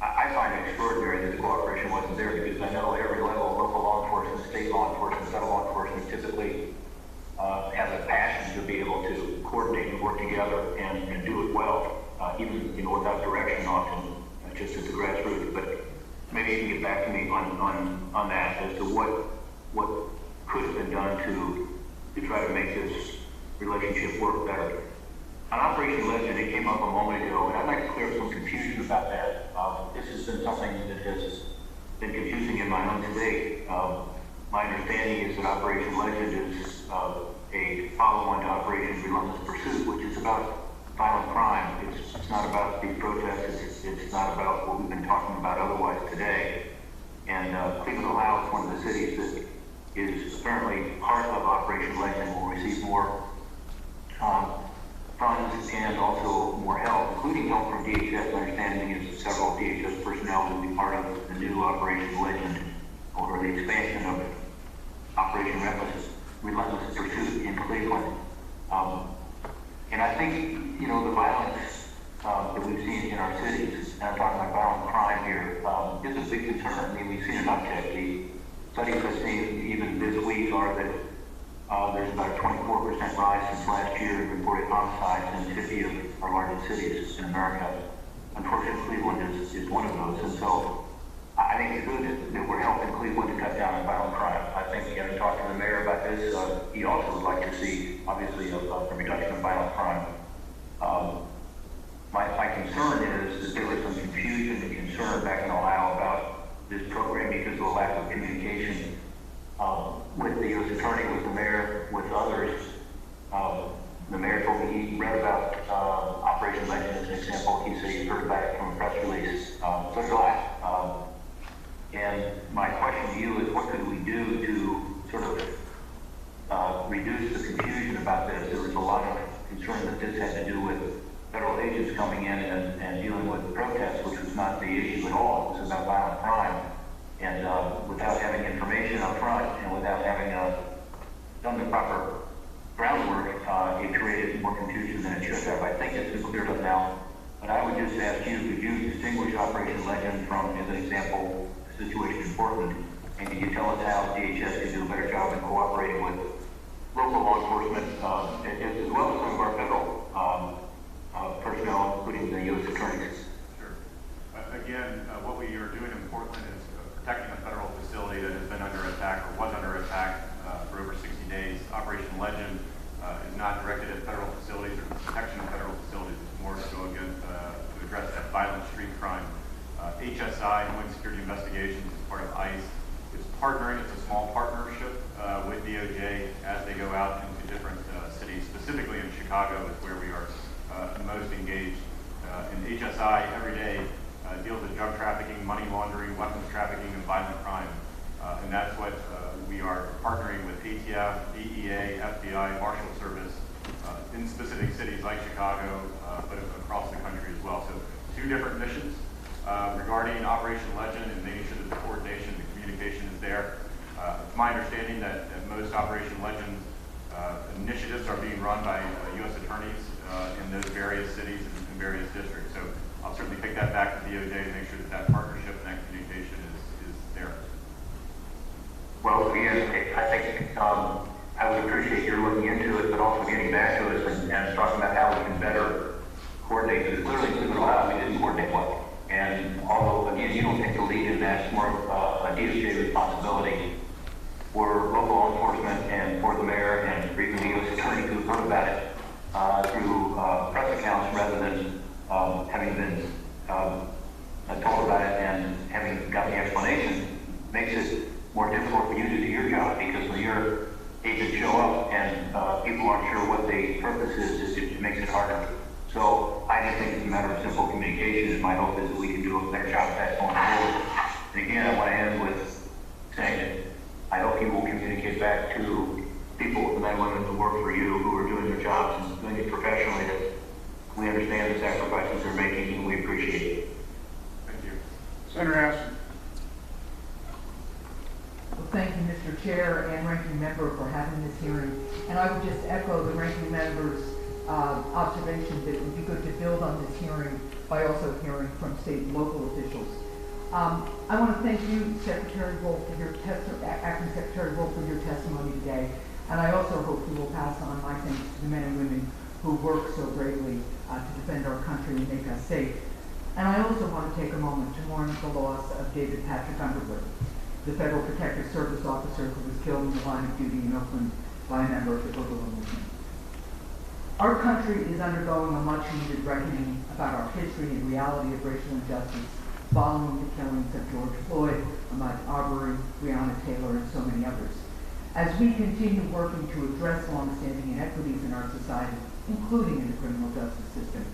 I find it extraordinary that the cooperation wasn't there because I know every level of local law enforcement, state law enforcement, federal law enforcement typically has a passion to be able to coordinate and work together and do it well, even without direction often, just at the grassroots. But maybe you can get back to me on that as to what could have been done to try to make this relationship work better. On Operation Legend, it came up a moment ago, and I'd like to clear up some confusion about that. This has been something that has been confusing in my own today. My understanding is that Operation Legend is a follow-on to Operation Relentless Pursuit, which is about violent crime. It's not about these protests. It's not about what we've been talking about otherwise today. And Cleveland, Ohio is one of the cities that is apparently part of Operation Legend, will receive more funds and also more help, including help from DHS. My understanding is several DHS personnel will be part of the new Operation Legend, or the expansion of Operation Relentless Pursuit in Cleveland. And I think, the violence that we've seen in our cities, and I'm talking about violent crime here, is a big concern. I mean, we've seen an uptick. The studies I've seen even this week are that there's about a 24% rise since last year in reported homicides in 50 of our largest cities in America. Unfortunately, Cleveland is one of those. And so I think it's good that we're helping Cleveland to cut down on violent crime. I think, talking to the mayor about this, he also would like to see, obviously, a reduction of violent crime. My concern is that there was some confusion and concern back in Ohio about this program because of a lack of communication with the U.S. Attorney, with the mayor, with others. The mayor told me he read about Operation Legend as an example. He said he heard about it from a press release. So did I. And my question to you is, what could we do to sort of reduce the confusion about this? There was a lot of concern that this had to do with federal agents coming in and dealing with protests, which was not the issue at all. It was about violent crime. And without having information up front and without having done the proper groundwork, it created more confusion than it should have. I think it's been cleared up now. But I would just ask you, could you distinguish Operation Legend from, as an example, the situation in Portland? And can you tell us how DHS can do a better job in cooperating with local law enforcement, as well as some of our federal personnel, including the U.S. attorneys? Sure. Again, what we are doing in Portland is protecting a federal facility that has been under attack or was under attack for over 60 days. Operation Legend is not directed at federal facilities or protection of federal facilities. It's more to go against to address that violent street crime. HSI, Homeland Security Investigations, is part of ICE. It's partnering. It's a small partnership with DOJ as they go out into different cities. Specifically in Chicago is where we are most engaged. And HSI every day deals with drug trafficking, money laundering, weapons trafficking, and violent crime. And that's what we are partnering with ATF, DEA, FBI, Marshal Service in specific cities like Chicago, but across the country as well. So 2 different missions regarding Operation Legend and making sure that the coordination, the communication is there. It's my understanding that most Operation Legend initiatives are being run by U.S. attorneys in those various cities and various districts. So I'll certainly take that back to DOJ to make sure that partnership and that communication is there. Well, again, I think I would appreciate your looking into it, but also getting back to us and talking about how we can better coordinate. Because clearly, Cleveland, Ohio, we didn't coordinate well. And although, again, you don't take the lead in that, it's more of a DOJ responsibility for local law enforcement and for the mayor and makes it harder. So I just think it's a matter of simple communication, and my hope is that we can do a better job of that going forward. And again, I want to end with saying that I hope you will communicate back to people, the men and women who work for you, who are doing their jobs and doing it professionally, that we understand the sacrifices they're making and we appreciate it. Thank you. Senator Aston. Well, thank you, Mr. Chair and Ranking Member, for having this hearing. And I would just echo the Ranking Member's observation that it would be good to build on this hearing by also hearing from state and local officials. I want to thank you, Secretary Wolf, for your Acting Secretary Wolf, for your testimony today. And I also hope you will pass on my thanks to the men and women who work so bravely to defend our country and make us safe. And I also want to take a moment to mourn the loss of David Patrick Underwood, the Federal Protective Service officer who was killed in the line of duty in Oakland by a member of the guerrilla movement. Our country is undergoing a much-needed reckoning about our history and reality of racial injustice following the killings of George Floyd, Ahmaud Arbery, Breonna Taylor, and so many others. As we continue working to address long-standing inequities in our society, including in the criminal justice system,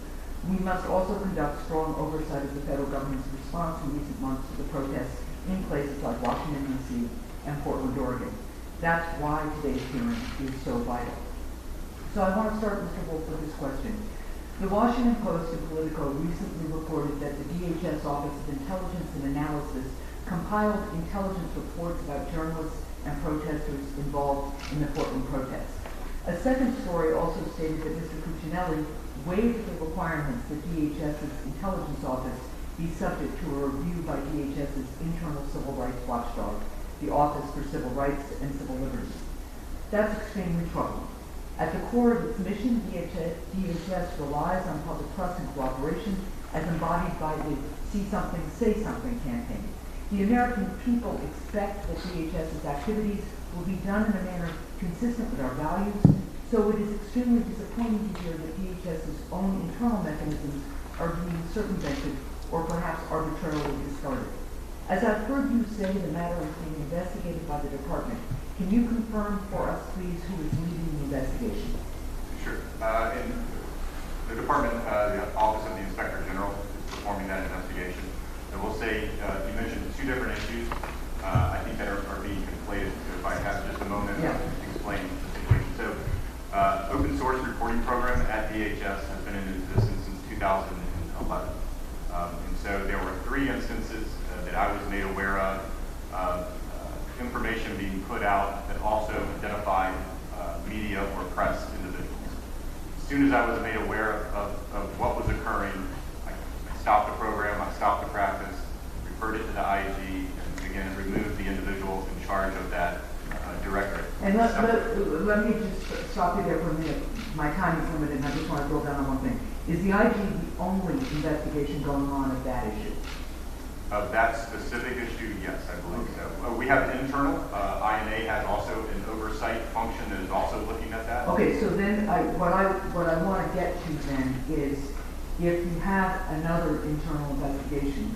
we must also conduct strong oversight of the federal government's response in recent months to the protests in places like Washington, D.C. and Portland, Oregon. That's why today's hearing is so vital. So I want to start, Mr. Wolf, with this question. The Washington Post and Politico recently reported that the DHS Office of Intelligence and Analysis compiled intelligence reports about journalists and protesters involved in the Portland protests. A second story also stated that Mr. Cuccinelli waived the requirements that DHS's intelligence office be subject to a review by DHS's internal civil rights watchdog, the Office for Civil Rights and Civil Liberties. That's extremely troubling. At the core of its mission, DHS relies on public trust and cooperation as embodied by the See Something, Say Something campaign. The American people expect that DHS's activities will be done in a manner consistent with our values, so it is extremely disappointing to hear that DHS's own internal mechanisms are being circumvented or perhaps arbitrarily discarded. As I've heard you say, the matter is being investigated by the department. Can you confirm for us, please, who is leading the investigation? Sure. In the department, the Office of the Inspector General is performing that investigation. And we'll say, you mentioned two different issues, I think that are being conflated. So if I have just a moment to explain the situation. So, open source reporting program at DHS has been in existence since 2011. And so there were 3 instances that I was made aware of information being put out that also identified media or press individuals. As soon as I was made aware of what was occurring, I stopped the program, I stopped the practice, referred it to the IG, and again removed the individuals in charge of that directorate. And let me just stop you there for a minute. My time is limited, and I just want to drill down on one thing. Is the IG the only investigation going on of that issue? Of that specific issue, yes, I believe so. We have internal. INA has also an oversight function that is also looking at that. Okay, so then what I want to get to then is, if you have another internal investigation,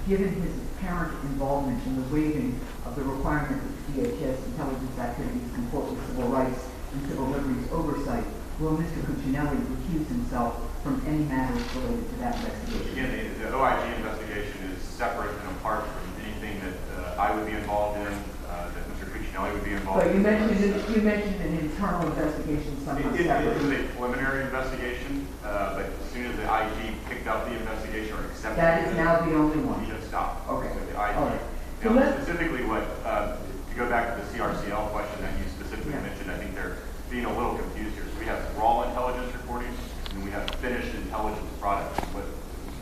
given his apparent involvement in the waiving of the requirement that DHS intelligence activities comport with civil rights and civil liberties oversight, will Mr. Cuccinelli recuse himself from any matters related to that investigation? Again, the OIG investigation is separate and apart from anything that I would be involved in, that Mr. Cuccinelli would be involved But in. you mentioned an internal investigation somehow It separate. was a preliminary investigation, but as soon as the IG picked up the investigation or accepted That is now the only one. he just stopped. Okay. So the IG. All right. So Now, let's- specifically what, to go back to the CRCL question that you specifically Yeah. mentioned, I think they're being a little confused here. So we have raw intelligence reporting, and we have finished intelligence products. What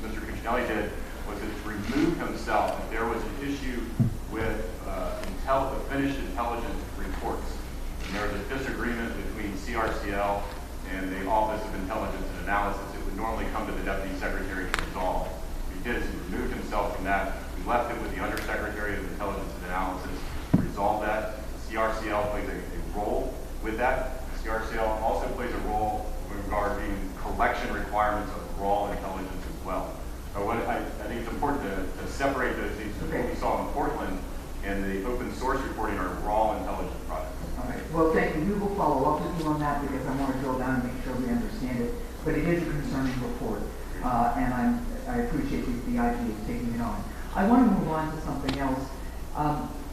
Mr. Cuccinelli did was to remove himself if there was an issue with finished intelligence reports. And there was a disagreement between CRCL and the Office of Intelligence and Analysis. It would normally come to the Deputy Secretary to resolve. What he did is he removed himself from that. We left it with the Undersecretary of Intelligence and Analysis to resolve that. CRCL plays a role with that. CRCL also plays a role regarding collection requirements of raw intelligence as well. But what I think it's important to separate those things. Okay. What we saw in Portland and the open source reporting are raw intelligence products. All right. Well, thank you. We will follow up with you on that because I want to drill down and make sure we understand it. But it is a concerning report, and I appreciate the idea of taking it on. I want to move on to something else.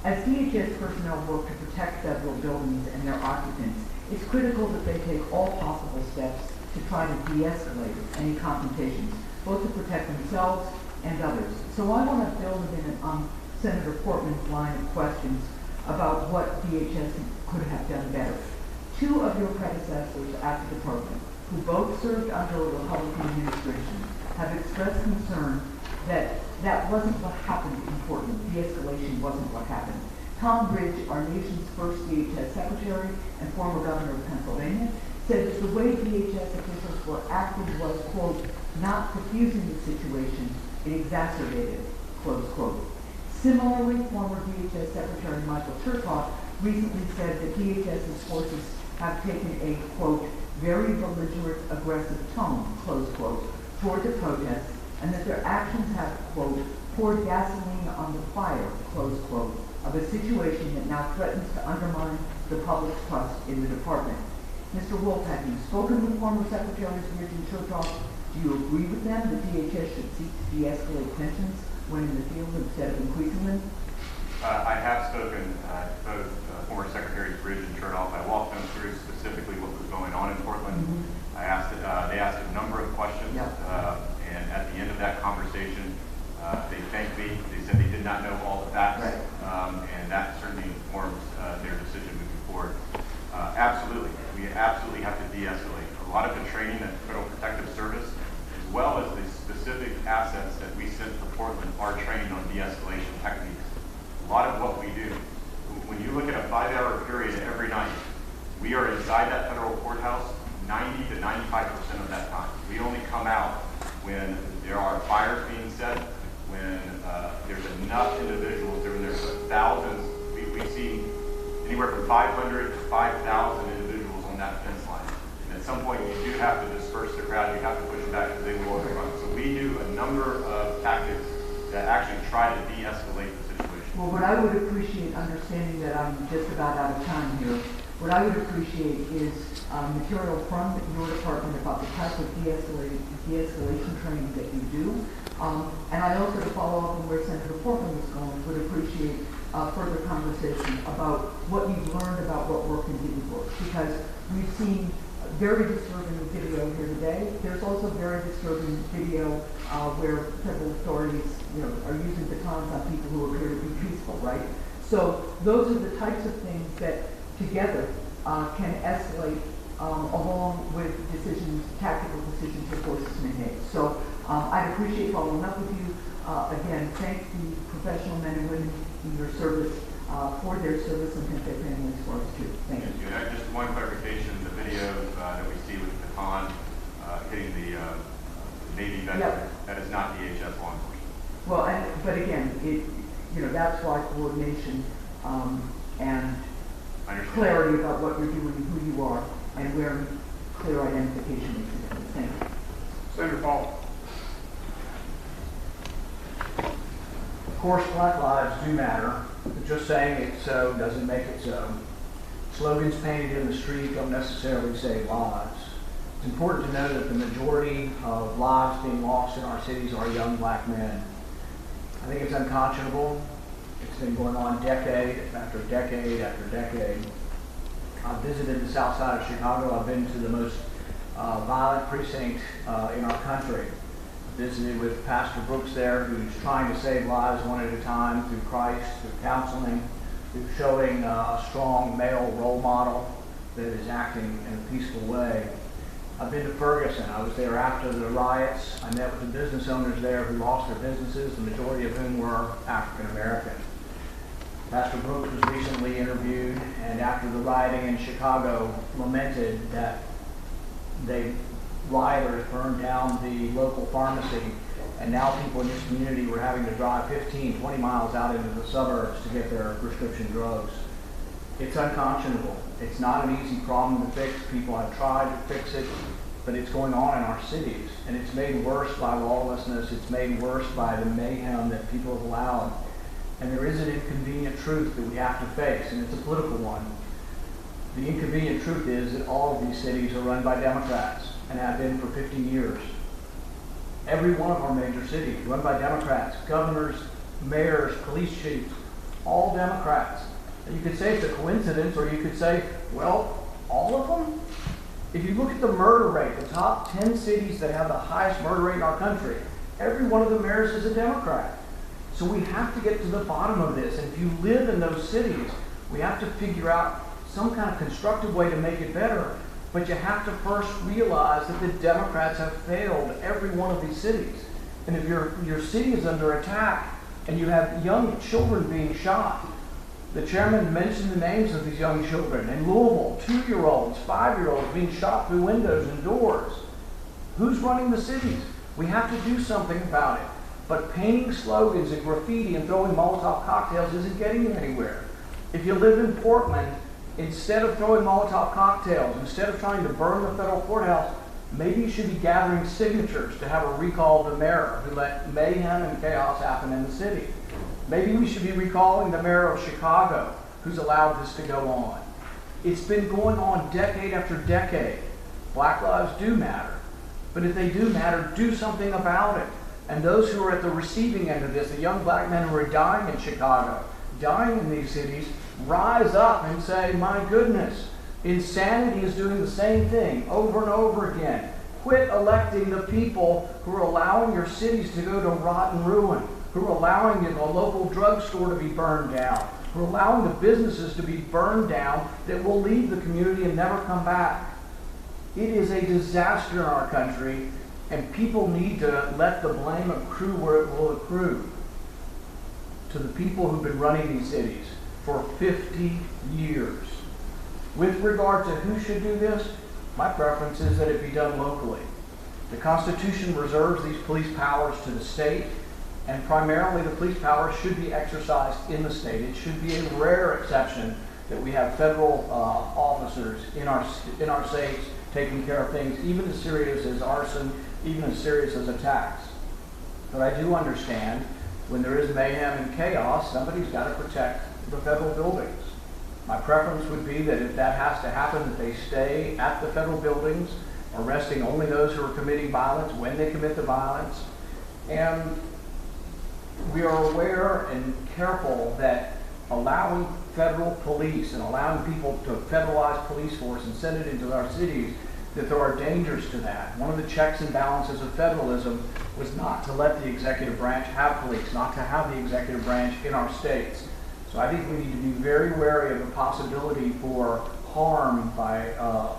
As DHS personnel work to protect federal buildings and their occupants, it's critical that they take all possible steps to try to de-escalate any confrontations, both to protect themselves and others. So I want to build a minute on Senator Portman's line of questions about what DHS could have done better. Two of your predecessors at the department, who both served under a Republican administration, have expressed concern that that wasn't what happened in Portland. De-escalation wasn't what happened. Tom Ridge, our nation's first DHS Secretary and former governor of Pennsylvania, said that the way DHS officials were acting was, quote, not diffusing the situation, it exacerbated, close quote. Similarly, former DHS Secretary Michael Chertoff recently said that DHS's forces have taken a, quote, very belligerent, aggressive tone, close quote, toward the protests, and that their actions have, quote, poured gasoline on the fire, close quote, of a situation that now threatens to undermine the public's trust in the department. Mr. Wolf, have you spoken with former Secretaries Ridge and Chertoff? Do you agree with them that DHS should seek to de-escalate tensions when in the field instead of increasing them? I have spoken to both former Secretaries Ridge and Chertoff. I walked them through specifically what was going on in Portland. They asked a number of questions, and at the end of that conversation, they thanked me. They said they did not know all the facts, and that certainly informs their decision moving forward. Absolutely, we absolutely have to de-escalate. A lot of the training that Federal Protective Service, as well as the specific assets that we sent to Portland, are trained on de-escalation techniques. A lot of what we do, when you look at a 5-hour period every night, we are inside that federal courthouse 90 to 95% of that time. We only come out when there are fires being set, when there's enough individuals, there's thousands. We've seen anywhere from 500 to 5,000 individuals on that fence line. And at some point, you do have to disperse the crowd. You have to push them back because they will overrun. So we do a number of tactics that actually try to de-escalate the situation. Well, what I would appreciate, understanding that I'm just about out of time here, what I would appreciate is material from your department about the type of de-escalation training that you do. And I also, to follow up on where Senator Portman was going, would appreciate further conversation about what you've learned about what worked and didn't work. Because we've seen very disturbing video here today. There's also very disturbing video where federal authorities, are using batons on people who appear to be peaceful, right? So those are the types of things that together can escalate along with tactical decisions the forces may make. So I'd appreciate following up with you. Again, thank the professional men and women in your service for their service and thank their families for us too. Thank you. Just one clarification, the video that we see with the baton hitting the Navy veteran, that is not DHS law enforcement. Well, but again, that's why coordination and clarity about what you're doing, who you are, and where clear identification makes a difference. Thank you. Senator Paul. Of course, Black lives do matter, but just saying it so doesn't make it so. Slogans painted in the street don't necessarily save lives. It's important to know that the majority of lives being lost in our cities are young black men. I think it's unconscionable. It's been going on decade after decade after decade. I've visited the south side of Chicago. I've been to the most violent precinct in our country. Visited with Pastor Brooks there, who's trying to save lives one at a time through Christ, through counseling, through showing a strong male role model that is acting in a peaceful way. I've been to Ferguson. I was there after the riots. I met with the business owners there who lost their businesses, the majority of whom were African American. Pastor Brooks was recently interviewed, and after the rioting in Chicago, lamented that rioters burned down the local pharmacy, and now people in this community were having to drive 15, 20 miles out into the suburbs to get their prescription drugs. It's unconscionable. It's not an easy problem to fix. People have tried to fix it, but it's going on in our cities, and it's made worse by lawlessness. It's made worse by the mayhem that people have allowed. And there is an inconvenient truth that we have to face, and it's a political one. The inconvenient truth is that all of these cities are run by Democrats and have been for 50 years. Every one of our major cities run by Democrats, governors, mayors, police chiefs, all Democrats. And you could say it's a coincidence, or you could say, well, all of them? If you look at the murder rate, the top 10 cities that have the highest murder rate in our country, every one of the mayors is a Democrat. So we have to get to the bottom of this. And if you live in those cities, we have to figure out some kind of constructive way to make it better. But you have to first realize that the Democrats have failed every one of these cities. And if your city is under attack and you have young children being shot, the chairman mentioned the names of these young children. In Louisville, 2-year-olds, 5-year-olds being shot through windows and doors. Who's running the cities? We have to do something about it. But painting slogans and graffiti and throwing Molotov cocktails isn't getting you anywhere. If you live in Portland, instead of throwing Molotov cocktails, instead of trying to burn the federal courthouse, maybe you should be gathering signatures to have a recall of the mayor who let mayhem and chaos happen in the city. Maybe we should be recalling the mayor of Chicago who's allowed this to go on. It's been going on decade after decade. Black lives do matter. But if they do matter, do something about it. And those who are at the receiving end of this, the young black men who are dying in Chicago, dying in these cities, rise up and say, my goodness, insanity is doing the same thing over and over again. Quit electing the people who are allowing your cities to go to rot and ruin, who are allowing the local drugstore to be burned down, who are allowing the businesses to be burned down that will leave the community and never come back. It is a disaster in our country, and people need to let the blame accrue where it will accrue. To the people who've been running these cities for 50 years. With regard to who should do this, my preference is that it be done locally. The Constitution reserves these police powers to the state, and primarily the police powers should be exercised in the state. It should be a rare exception that we have federal officers in our states taking care of things even as serious as arson, even as serious as attacks. But I do understand when there is mayhem and chaos, somebody's got to protect the federal buildings. My preference would be that if that has to happen, that they stay at the federal buildings, arresting only those who are committing violence when they commit the violence. And we are aware and careful that allowing federal police and allowing people to federalize police force and send it into our cities, that there are dangers to that. One of the checks and balances of federalism was not to let the executive branch have police, not to have the executive branch in our states. So I think we need to be very wary of the possibility for harm by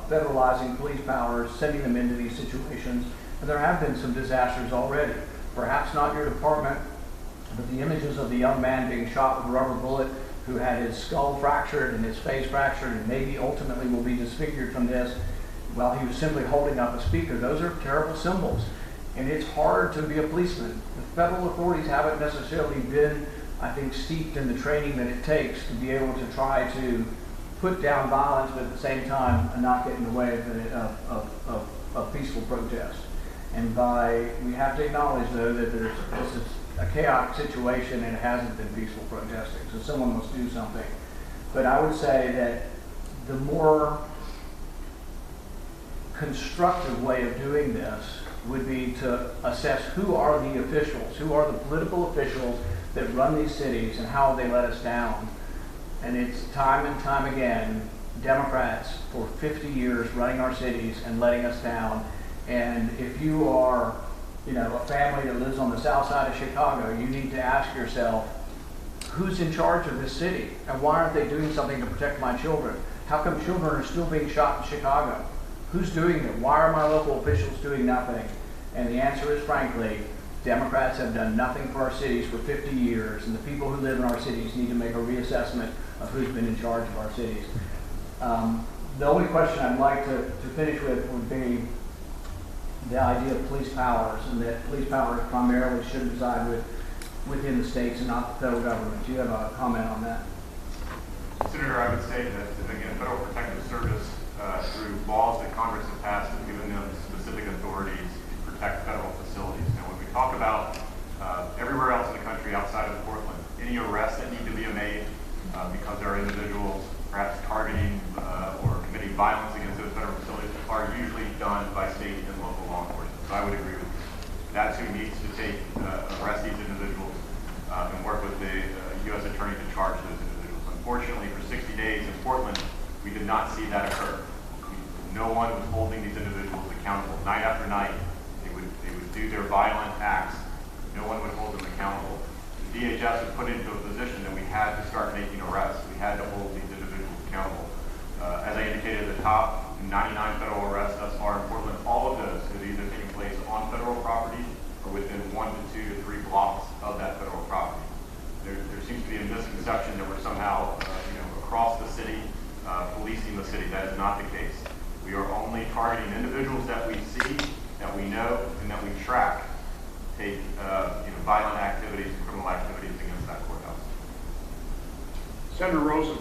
federalizing police powers, sending them into these situations. And there have been some disasters already. Perhaps not your department, but the images of the young man being shot with a rubber bullet who had his skull fractured and his face fractured and maybe ultimately will be disfigured from this while he was simply holding up a speaker. Those are terrible symbols. And it's hard to be a policeman. The federal authorities haven't necessarily been, I think, steeped in the training that it takes to be able to try to put down violence, but at the same time not get in the way of peaceful protest. And we have to acknowledge, though, that this is a chaotic situation and it hasn't been peaceful protesting. So someone must do something. But I would say that the more constructive way of doing this would be to assess who are the officials, who are the political officials that run these cities and how they let us down. And it's time and time again, Democrats for 50 years running our cities and letting us down. And if you are, a family that lives on the south side of Chicago, you need to ask yourself, who's in charge of this city? And why aren't they doing something to protect my children? How come children are still being shot in Chicago? Who's doing it? Why are my local officials doing nothing? And the answer is, frankly, Democrats have done nothing for our cities for 50 years, and the people who live in our cities need to make a reassessment of who's been in charge of our cities. The only question I'd like to finish with would be the idea of police powers, and that police powers primarily should reside within the states and not the federal government. Do you have a comment on that? Senator, I would say that, again, Federal Protective Service, through laws that Congress has passed, have given them specific authorities to protect federal facilities. Now, when we talk about everywhere else in the country outside of Portland, any arrests that need to be made because there are individuals perhaps targeting or federal facilities are usually done by state and local law enforcement. So I would agree with you. That's who needs to arrest these individuals and work with the U.S. Attorney to charge those individuals. Unfortunately, for 60 days in Portland, we did not see that occur. No one was holding these individuals accountable. Night after night, they would do their violent acts. No one would hold them accountable. The DHS was put into a position that we had to start making arrests. We had to hold these individuals accountable. As I indicated at the top, 99 federal arrests thus far in Portland. All of those have either taken place on federal property or within 1 to 2 to 3 blocks of that federal property. There seems to be a misconception that we're somehow, across the city, policing the city. That is not the case. We are only targeting individuals that we see, that we know, and that we track take violent activities, criminal activities against that courthouse. Senator Rosen.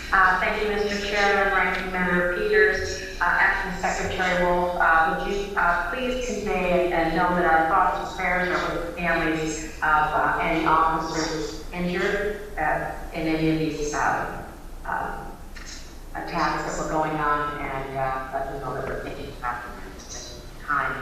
Thank you, Mr. Chairman, Ranking Member Peters, Acting Secretary Wolf. Would you please convey and know that our thoughts and prayers are with the families of any officers injured in any of these attacks that were going on, and let them know that we're thinking about them at this time.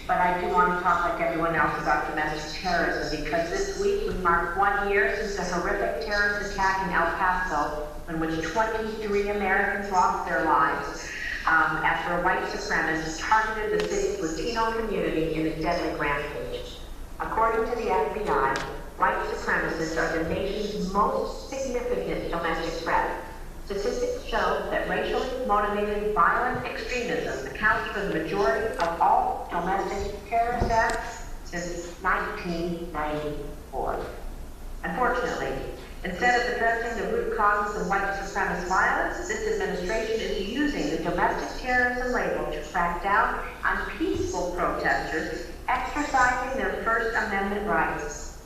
But I do want to talk like everyone else about domestic terrorism, because this week we mark 1 year since the horrific terrorist attack in El Paso, in which 23 Americans lost their lives after a white supremacist targeted the city's Latino community in a deadly rampage. According to the FBI, white supremacists are the nation's most significant domestic threat. Statistics show that racially motivated violent extremism accounts for the majority of all domestic terrorist acts since 1994. Unfortunately, instead of addressing the root causes of white supremacist violence, this administration is using the domestic terrorism label to crack down on peaceful protesters exercising their First Amendment rights.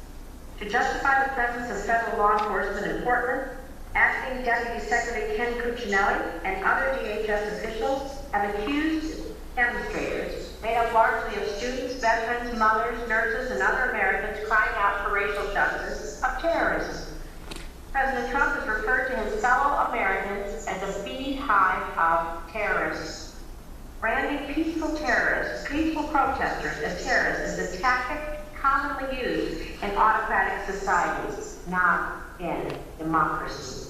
To justify the presence of federal law enforcement in Portland, Acting Deputy Secretary Ken Cuccinelli and other DHS officials have accused demonstrators, made up largely of students, veterans, mothers, nurses, and other Americans crying out for racial justice, of terrorism. President Trump has referred to his fellow Americans as a beehive of terrorists. Branding peaceful terrorists, peaceful protesters as terrorists is a tactic commonly used in autocratic societies, not in democracies.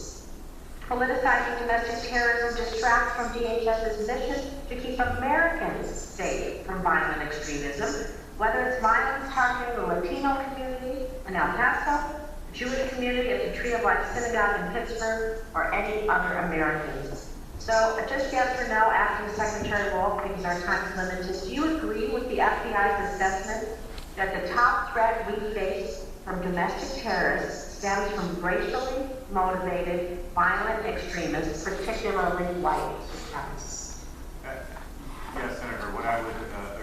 Politicizing domestic terrorism distracts from DHS's mission to keep Americans safe from violent extremism, whether it's violence targeting the Latino community in El Paso, the Jewish community at the Tree of Life Synagogue in Pittsburgh, or any other Americans. So, just yes or no, Acting Secretary Wolf, because our time is limited, do you agree with the FBI's assessment that the top threat we face from domestic terrorists stems from racially motivated violent extremists, particularly white supremacists? Yes, Senator. What I would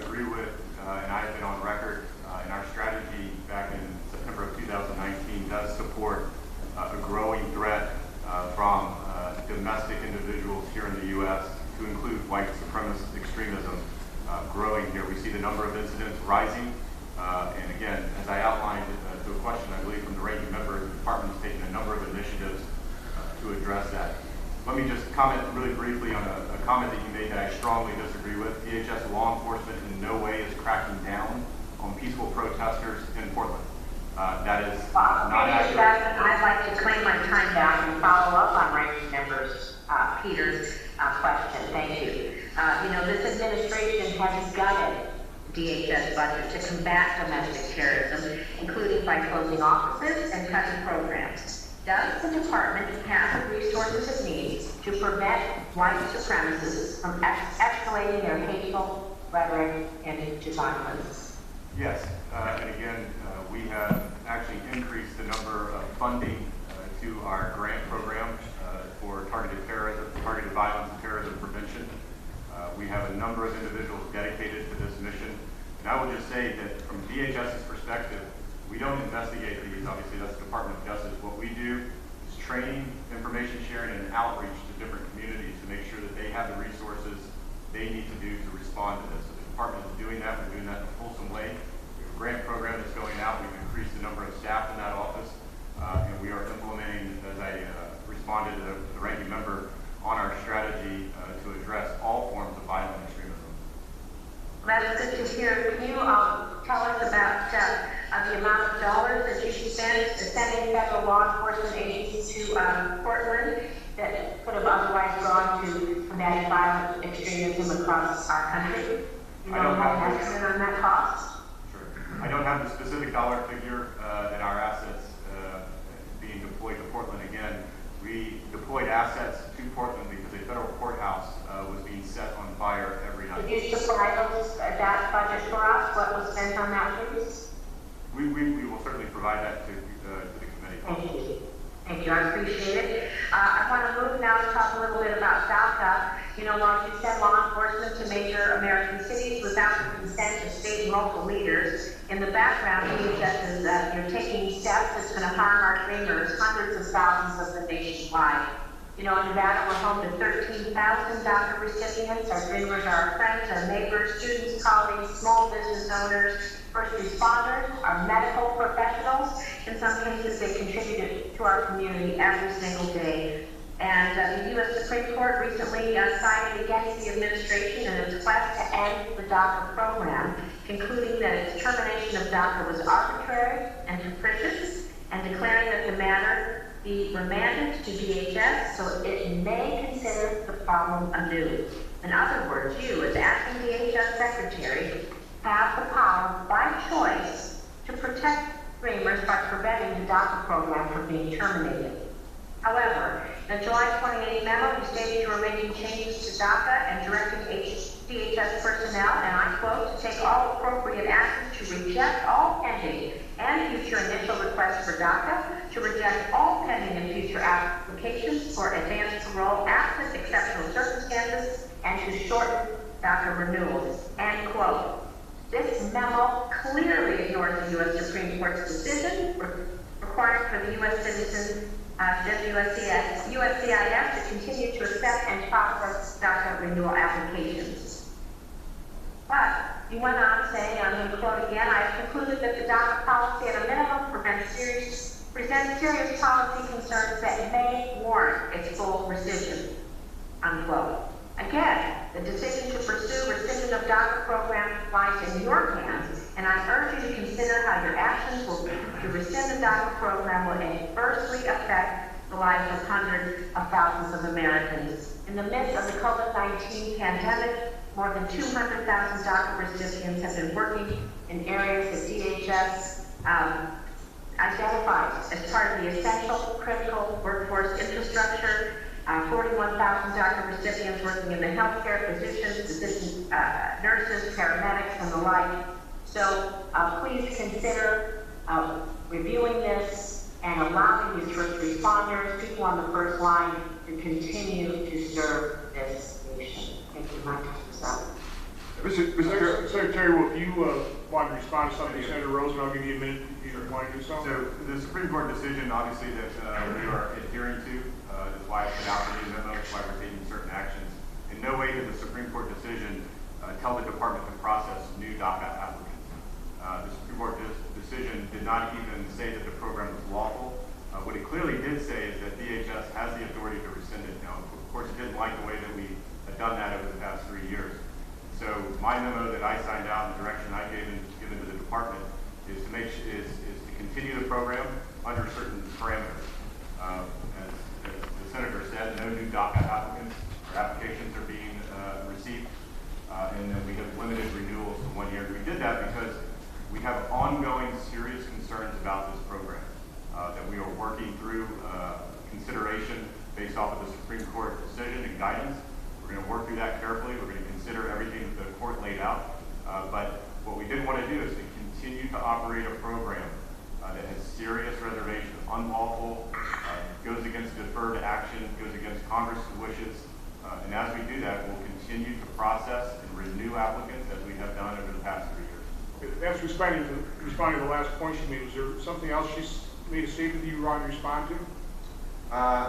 agree with, and I have been on record in our strategy back in September of 2019, does support a growing threat from domestic individuals here in the U.S., to include white supremacist extremism growing here. We see the number of incidents rising. And again, as I outlined to a question, I believe, from the ranking member, the department has taken a number of initiatives to address that. Let me just comment really briefly on a comment that you made that I strongly disagree with. DHS law enforcement in no way is cracking down on peaceful protesters in Portland. That is not accurate. I'd like to claim my time back and follow up on ranking members Peters' question. Thank you. This administration has gutted DHS budget to combat domestic terrorism, including by closing offices and cutting programs. Does the department have the resources it needs to prevent white supremacists from escalating their hateful rhetoric into violence? Yes, and again, we have actually increased the number of funding to our grant program for targeted terrorism, targeted violence and terrorism prevention. We have a number of individuals dedicated to this mission. And I will just say that from DHS's perspective, we don't investigate these. Obviously, that's the Department of Justice. What we do is training, information sharing, and outreach to different communities to make sure that they have the resources they need to do to respond to this. So the department is doing that. We're doing that in a fulsome way. We have a grant program that's going out. We've increased the number of staff in that office. And we are implementing, as I responded to the ranking member, here. Can you tell us about the amount of dollars that you spent sending federal law enforcement agents to Portland that could have otherwise gone to combating violent extremism across our country? You I don't have have an estimate on that cost? Sure. I don't have the specific dollar figure in our assets being deployed to Portland. Again, we deployed assets to Portland because a federal courthouse was being set on fire every night. Could you supply that budget for us? What was spent on that, please? We will certainly provide that to the committee. Thank you. Thank you, I appreciate it. I want to move now to talk a little bit about DACA. You know, while you send law enforcement to major American cities without the consent of state and local leaders, in the background, DHS is you're taking steps that's going to harm our dreamers, hundreds of thousands of them nationwide. You know, in Nevada, we're home to 13,000 DACA recipients. Our dreamers are our friends, our neighbors, students, colleagues, small business owners, first responders, our medical professionals. In some cases, they contributed to our community every single day. And the U.S. Supreme Court recently sided against the administration in its quest to end the DACA program, concluding that its termination of DACA was arbitrary and capricious, and declaring that the matter be remanded to DHS so it may consider the problem anew. In other words, you, as acting DHS Secretary, have the power by choice to protect dreamers by preventing the DACA program from being terminated. However, in a July 28 memo, you stated you were making changes to DACA and directing DHS personnel, and I quote, to take all appropriate actions to reject all pending and future initial requests for DACA, to reject all pending and future applications for advanced parole absent exceptional circumstances, and to shorten DACA renewals, end quote. This memo clearly ignores the U.S. Supreme Court's decision requiring for the U.S. citizen USCIS to continue to accept and process DACA renewal applications. But you went on saying, I'm going to quote again, I have concluded that the DACA policy at a minimum presents serious policy concerns that may warrant its full rescission, unquote. Again, the decision to pursue rescission of DACA program lies in your hands, and I urge you to consider how your actions to rescind the DACA program will adversely affect the lives of hundreds of thousands of Americans. In the midst of the COVID-19 pandemic, more than 200,000 DACA recipients have been working in areas that DHS identifies as part of the essential critical workforce infrastructure. 41,000 DACA recipients working in the healthcare, physicians, nurses, paramedics, and the like. So please consider reviewing this and allowing these first responders, people on the first line, to continue to serve this nation. Thank you, Mike. Mr. Secretary, will you want to respond to something Senator Rosen? I'll give you a minute if you want to do so. So the Supreme Court decision, obviously, that we are adhering to, that's why I put out the new memo, that's why we're taking certain actions. In no way did the Supreme Court decision tell the department to process new DACA applicants. The Supreme Court decision did not even say that the program was lawful. What it clearly did say is that DHS has the authority to rescind it. Now, of course, it didn't like the way that we had done that over the past 3 years. So my memo that I signed out, and the direction I given to the department, is to continue the program under certain parameters. As the senator said, no new DACA applicants or applications are being received, and then we have limited renewals to 1 year. We did that because we have ongoing serious concerns about this program that we are working through consideration based off of the Supreme Court decision and guidance. We're going to work through that carefully. We're going to consider everything that the court laid out. But what we didn't want to do is to continue to operate a program that has serious reservations, unlawful, goes against deferred action, goes against Congress' wishes. And as we do that, we'll continue to process and renew applicants as we have done over the past 3 years. As responding to the last point she made, was there something else she made a statement that you want to respond to?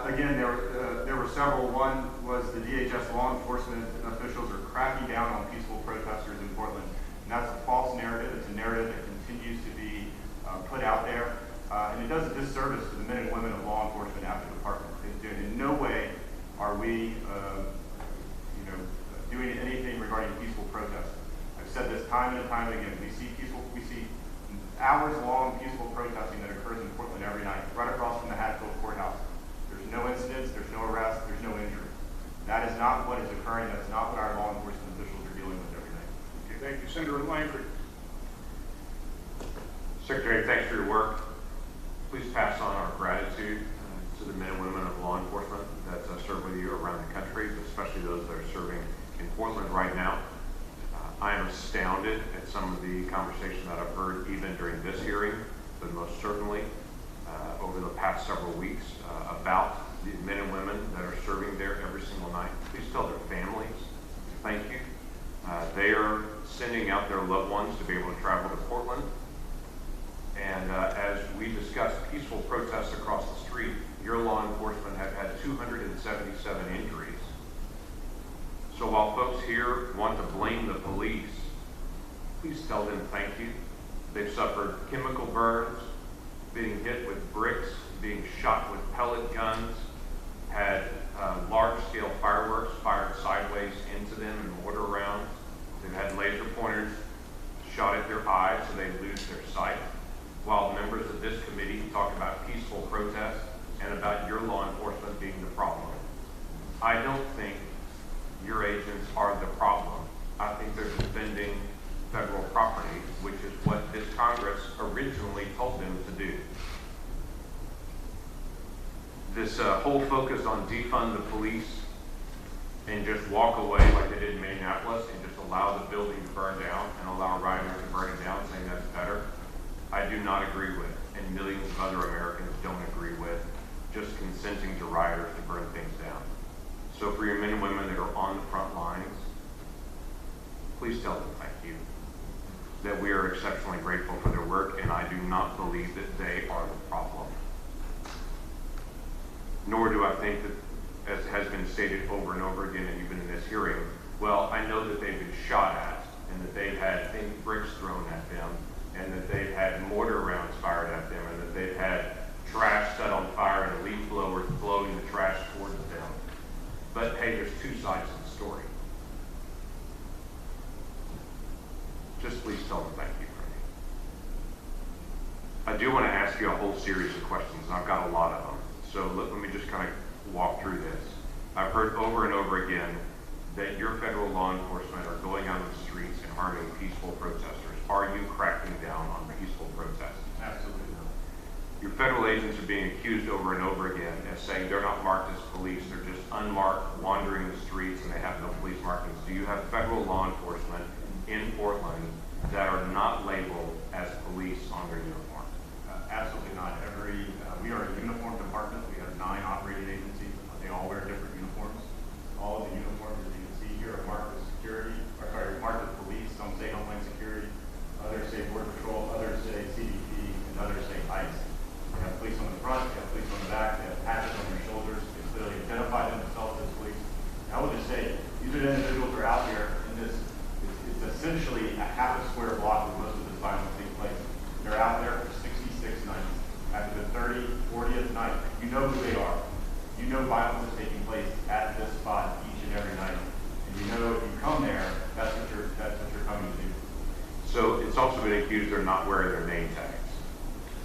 Again, there were several. One was the DHS law enforcement officials are cracking down on peaceful protesters in Portland. And that's a false narrative. It's a narrative that continues to be put out there. And it does a disservice to the men and women of law enforcement at the department. In no way are we doing anything regarding peaceful protest. I've said this time and time again, we see hours-long peaceful protesting that occurs in Portland every night, right across from the Hatfield Courthouse. There's no incidents, there's no arrests, there's no injury. That is not what is occurring. That's not what our law enforcement officials are dealing with every day. Okay, thank you. Senator Langford. Secretary, thanks for your work. Please pass on our gratitude to the men and women of law enforcement that serve with you around the country, but especially those that are serving in Portland right now. I am astounded at some of the conversation that I've heard even during this hearing, but most certainly over the past several weeks about the men and women that are serving there every single night. Please tell their families thank you. They are sending out their loved ones to be able to travel to Portland. And as we discussed peaceful protests across the street, your law enforcement have had 277 injuries. So while folks here want to blame the police, please tell them thank you. They've suffered chemical burns, being hit with bricks, being shot with pellet guns, had large-scale fireworks fired sideways into them in mortar rounds. They've had laser pointers shot at their eyes so they lose their sight. While members of this committee talk about peaceful protests and about your law enforcement being the problem. I don't think your agents are the problem. I think they're defending federal property, which is what this Congress originally told them to do. This whole focus on defund the police and just walk away like they did in Minneapolis and just allow the building to burn down and allow rioters to burn it down, saying that's better, I do not agree with, and millions of other Americans don't agree with, just consenting to rioters to burn things down. So for your men and women that are on the front lines, please tell them thank you. That we are exceptionally grateful for their work, and I do not believe that they are the problem. Nor do I think that, as has been stated over and over again, and even in this hearing, well, I know that they've been shot at, and that they've had bricks thrown at them, and that they've had mortar rounds fired at them, and that they've had trash set on fire and leaf blowers blowing the trash towards them. But hey, there's two sides to the story. Just please tell them thank you for me. I do want to ask you a whole series of questions, and I've got a lot of them. So let me just kind of walk through this. I've heard over and over again that your federal law enforcement are going out on the streets and harming peaceful protesters. Are you cracking down on peaceful protests? Absolutely not. Your federal agents are being accused over and over again as saying they're not marked as police, they're just unmarked, wandering the streets, and they have no police markings. Do you have federal law enforcement in Portland that are not labeled as police on their uniform? Absolutely not. We are a uniform department. We have 9 operating agencies. They all wear different uniforms. All of the uniforms, as you can see here, are marked as marked as police. Some say Homeland Security, others say Border Patrol, others say CDP, and others say ICE. They have police on the front, they have police on the back, they have patches on their shoulders. They clearly identify themselves as police. And I will just say, these are the individuals who are out there in this. It's essentially a half a square block where most of this violence takes place. They're out there for 66 nights. After the 40th night, you know who they are. You know violence is taking place at this spot each and every night. And you know if you come there, that's what you're coming to do. So it's also been accused they're not wearing their name tags.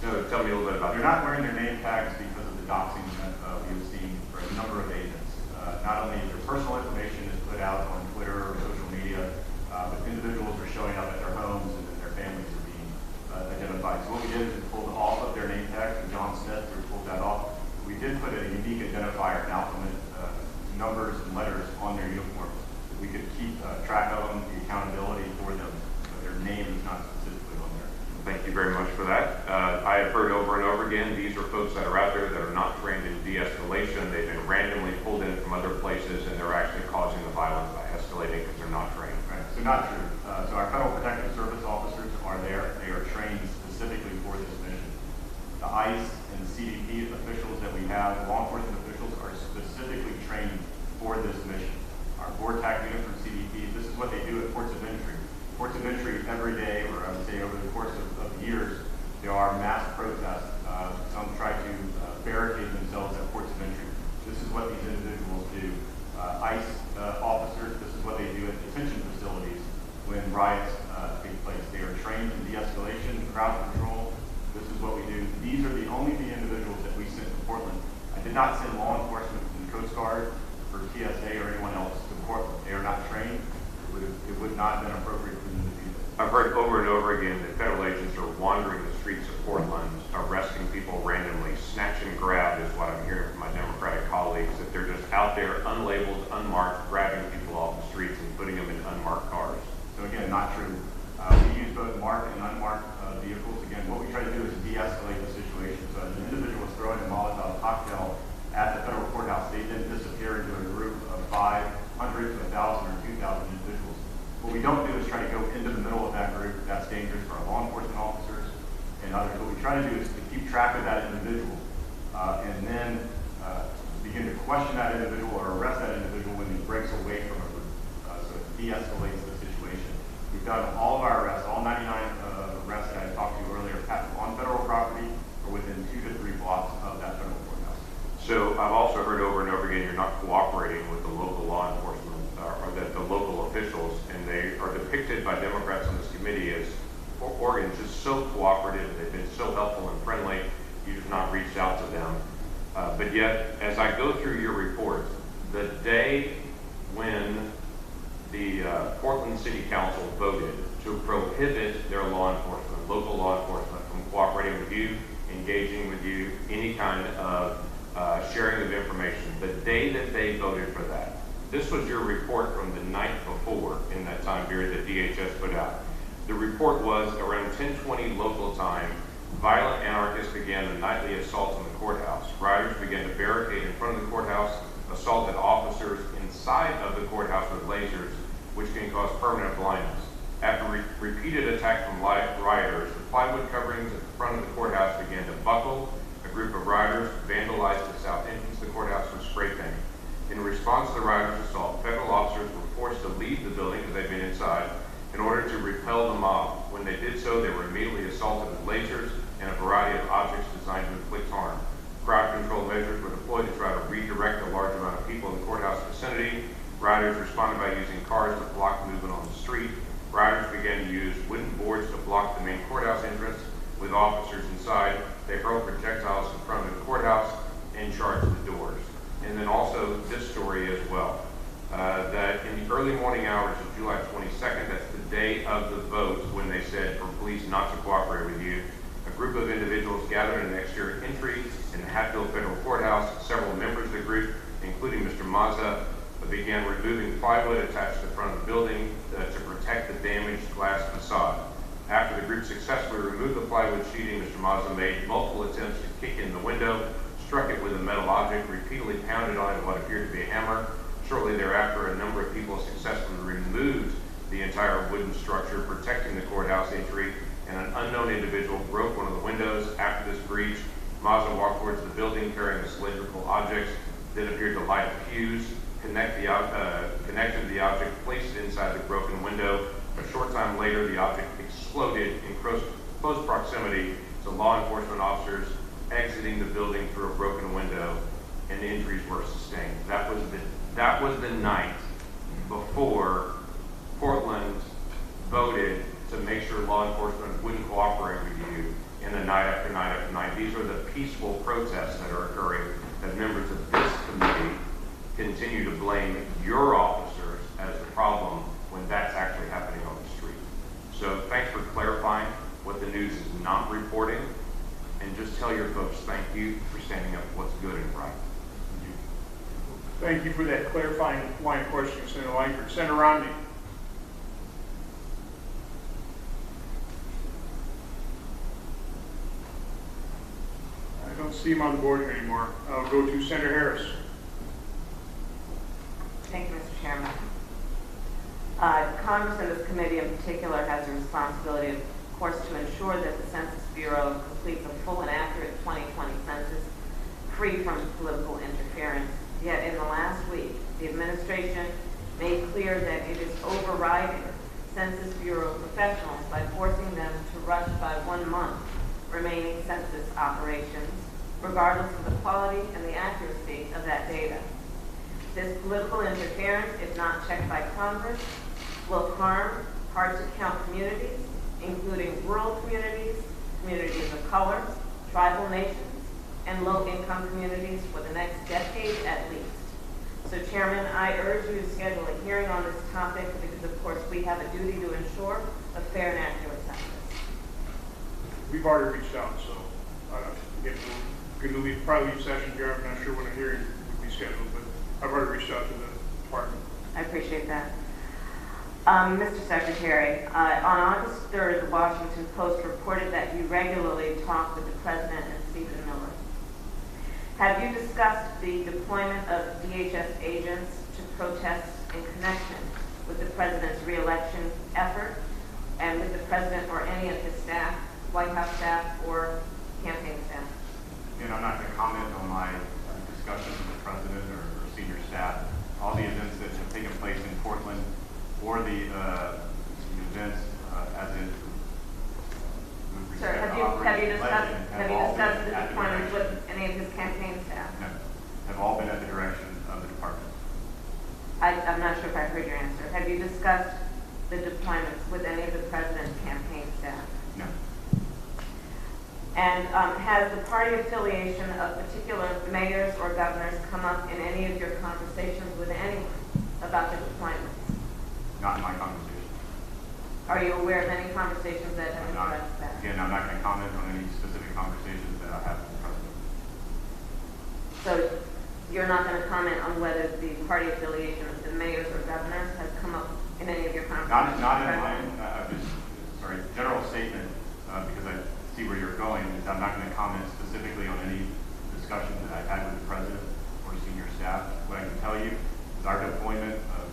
So tell me a little bit about that. They're not wearing their name tags because of the doxing that we've seen for a number of agents. Not only their personal information is put out on Twitter or social media, but individuals are showing up at their homes and then their families are being identified. So what we did is we pulled off of their name tags for John Smith. We pulled that off. We did put a unique identifier, an alphabet, numbers and letters on their uniforms. So we could keep track of them, the accountability for them, but their name is not specifically on there. Thank you very much for that. I have heard over and over again, these are folks that are out there that are not trained in de-escalation. They've been randomly pulled in from other places, and they're actually causing the violence by escalating because they're not trained. Right. So not true. So our Federal Protective Service officers are there. They are trained specifically for this mission. The ICE and the CDP officials that we have, law enforcement officials, are specifically trained for this mission. Our BORTAC unit from CDP, this is what they do at ports of entry. Ports of entry every day, or I would say over the course of years, there are mass protests. Some try to barricade themselves at ports of entry. This is what these individuals do. ICE officers, this is what they do at detention facilities when riots did not send law enforcement and Coast Guard or TSA or anyone else to Portland. They are not trained. It would not have been appropriate for them to do that. I've heard over and over again that federal agents are wandering the streets of Portland, arresting people randomly. Snatch and grab is what I'm hearing from my Democratic colleagues, that they're just out there unlabeled, unmarked, grabbing people off the streets and putting them in unmarked cars. So again, not true. We use both marked and unmarked vehicles. Again, what we try to do is de-escalate the situation. So as an individual was throwing a Molotov cocktail at the federal courthouse, they didn't disappear into a group of 500 to 1,000 or 2,000 individuals. What we don't do is try to go into the middle of that group. That's dangerous for our law enforcement officers and others. What we try to do is to keep track of that individual and then begin to question that individual or arrest that individual when he breaks away from a group. So it de-escalates the situation. We've done all of our arrests, all 99 arrests that I talked to earlier, on federal property or within 2 to 3 blocks of that federal courthouse. So I've also heard over and over again you're not cooperating with the local law enforcement or that the local officials, and they are depicted by Democrats on this committee as Oregon's just so cooperative, they've been so helpful and friendly, you have not reached out to them. But yet, as I go through your report, the day when the Portland City Council voted to prohibit their law enforcement, local law enforcement, from cooperating with you, engaging with you, any kind of sharing of information, the day that they voted for that, this was your report from the night before in that time period that DHS put out. The report was around 10:20 local time, violent anarchists began a nightly assault on the courthouse. Rioters began to barricade in front of the courthouse, assaulted officers inside of the courthouse with lasers, which can cause permanent blindness. After repeated attacks from rioters, the plywood coverings at the front of the courthouse began to buckle. A group of rioters vandalized the south entrance of the courthouse with spray paint. In response to the rioters' assault, federal officers were forced to leave the building because they'd been inside in order to repel the mob. When they did so, they were immediately assaulted with lasers and a variety of objects designed to inflict harm. Crowd control measures were deployed to try to redirect a large amount of people in the courthouse vicinity. Rioters responded by using cars to block movement on the street. Rioters began to use wooden boards to block the main courthouse entrance with officers inside. They hurled projectiles in front of the courthouse and charged the doors. And then also this story as well, that in the early morning hours of July 22nd, that's the day of the vote when they said for police not to cooperate with you, a group of individuals gathered in an exterior entry in the Hatfield Federal Courthouse. Several members of the group, including Mr. Mazza, began removing plywood attached to the front of the building to protect the damaged glass facade. After the group successfully removed the plywood sheeting, Mr. Mazza made multiple attempts to kick in the window, struck it with a metal object, repeatedly pounded on it with what appeared to be a hammer. Shortly thereafter, a number of people successfully removed the entire wooden structure protecting the courthouse entry, and an unknown individual broke one of the windows. After this breach, Mazza walked towards the building carrying the cylindrical objects, then appeared to light a fuse, connected to the object, placed it inside the broken window. A short time later, the object exploded in close proximity to law enforcement officers exiting the building through a broken window, and injuries were sustained. That was the night before Portland voted to make sure law enforcement wouldn't cooperate with you in the night after night after night. These are the peaceful protests that are occurring that members of this committee continue to blame your officers as the problem when that's actually happening on the street. So thanks for clarifying what the news is not reporting, and just tell your folks thank you for standing up for what's good and right. Thank you for that clarifying line of questioning, Senator Langford. Senator Romney. I don't see him on the board here anymore. I'll go to Senator Harris. Thank you, Mr. Chairman. Congress and this committee in particular has a responsibility, of course, to ensure that the Census Bureau completes a full and accurate 2020 census free from political interference. Yet in the last week, the administration made clear that it is overriding Census Bureau professionals by forcing them to rush by 1 month remaining census operations, regardless of the quality and the accuracy of that data. This political interference, if not checked by Congress, will harm hard-to-count communities, including rural communities, communities of color, tribal nations, and low-income communities for the next decade at least. So Chairman, I urge you to schedule a hearing on this topic because of course we have a duty to ensure a fair and accurate census. We've already reached out, so if we're going to probably leave session here, I'm not sure when a hearing would be scheduled, but I've already reached out to the department. I appreciate that. Mr. Secretary, on August 3rd, the Washington Post reported that you regularly talk with the President and Stephen Miller. Have you discussed the deployment of DHS agents to protest in connection with the President's re-election effort and with the President or any of his staff, White House staff, or campaign staff? Again, I'm not going to comment on my discussions with the President or senior staff. All the events that have taken place in Portland or the events as it Sir, have you discussed the deployment with any of his campaign staff? No, have all been at the direction of the department. I'm not sure if I heard your answer. Have you discussed the deployments with any of the President's campaign staff? No. And has the party affiliation of particular mayors or governors come up in any of your conversations with anyone about the deployments? Not in my conversation. Are you aware of any conversations that have addressed that? Again, I'm not going to comment on any specific conversations that I have with the President. So you're not going to comment on whether the party affiliation of the mayors or governors has come up in any of your conversations? Not in my general statement, because I see where you're going, is I'm not going to comment specifically on any discussions that I've had with the President or senior staff. What I can tell you is our deployment of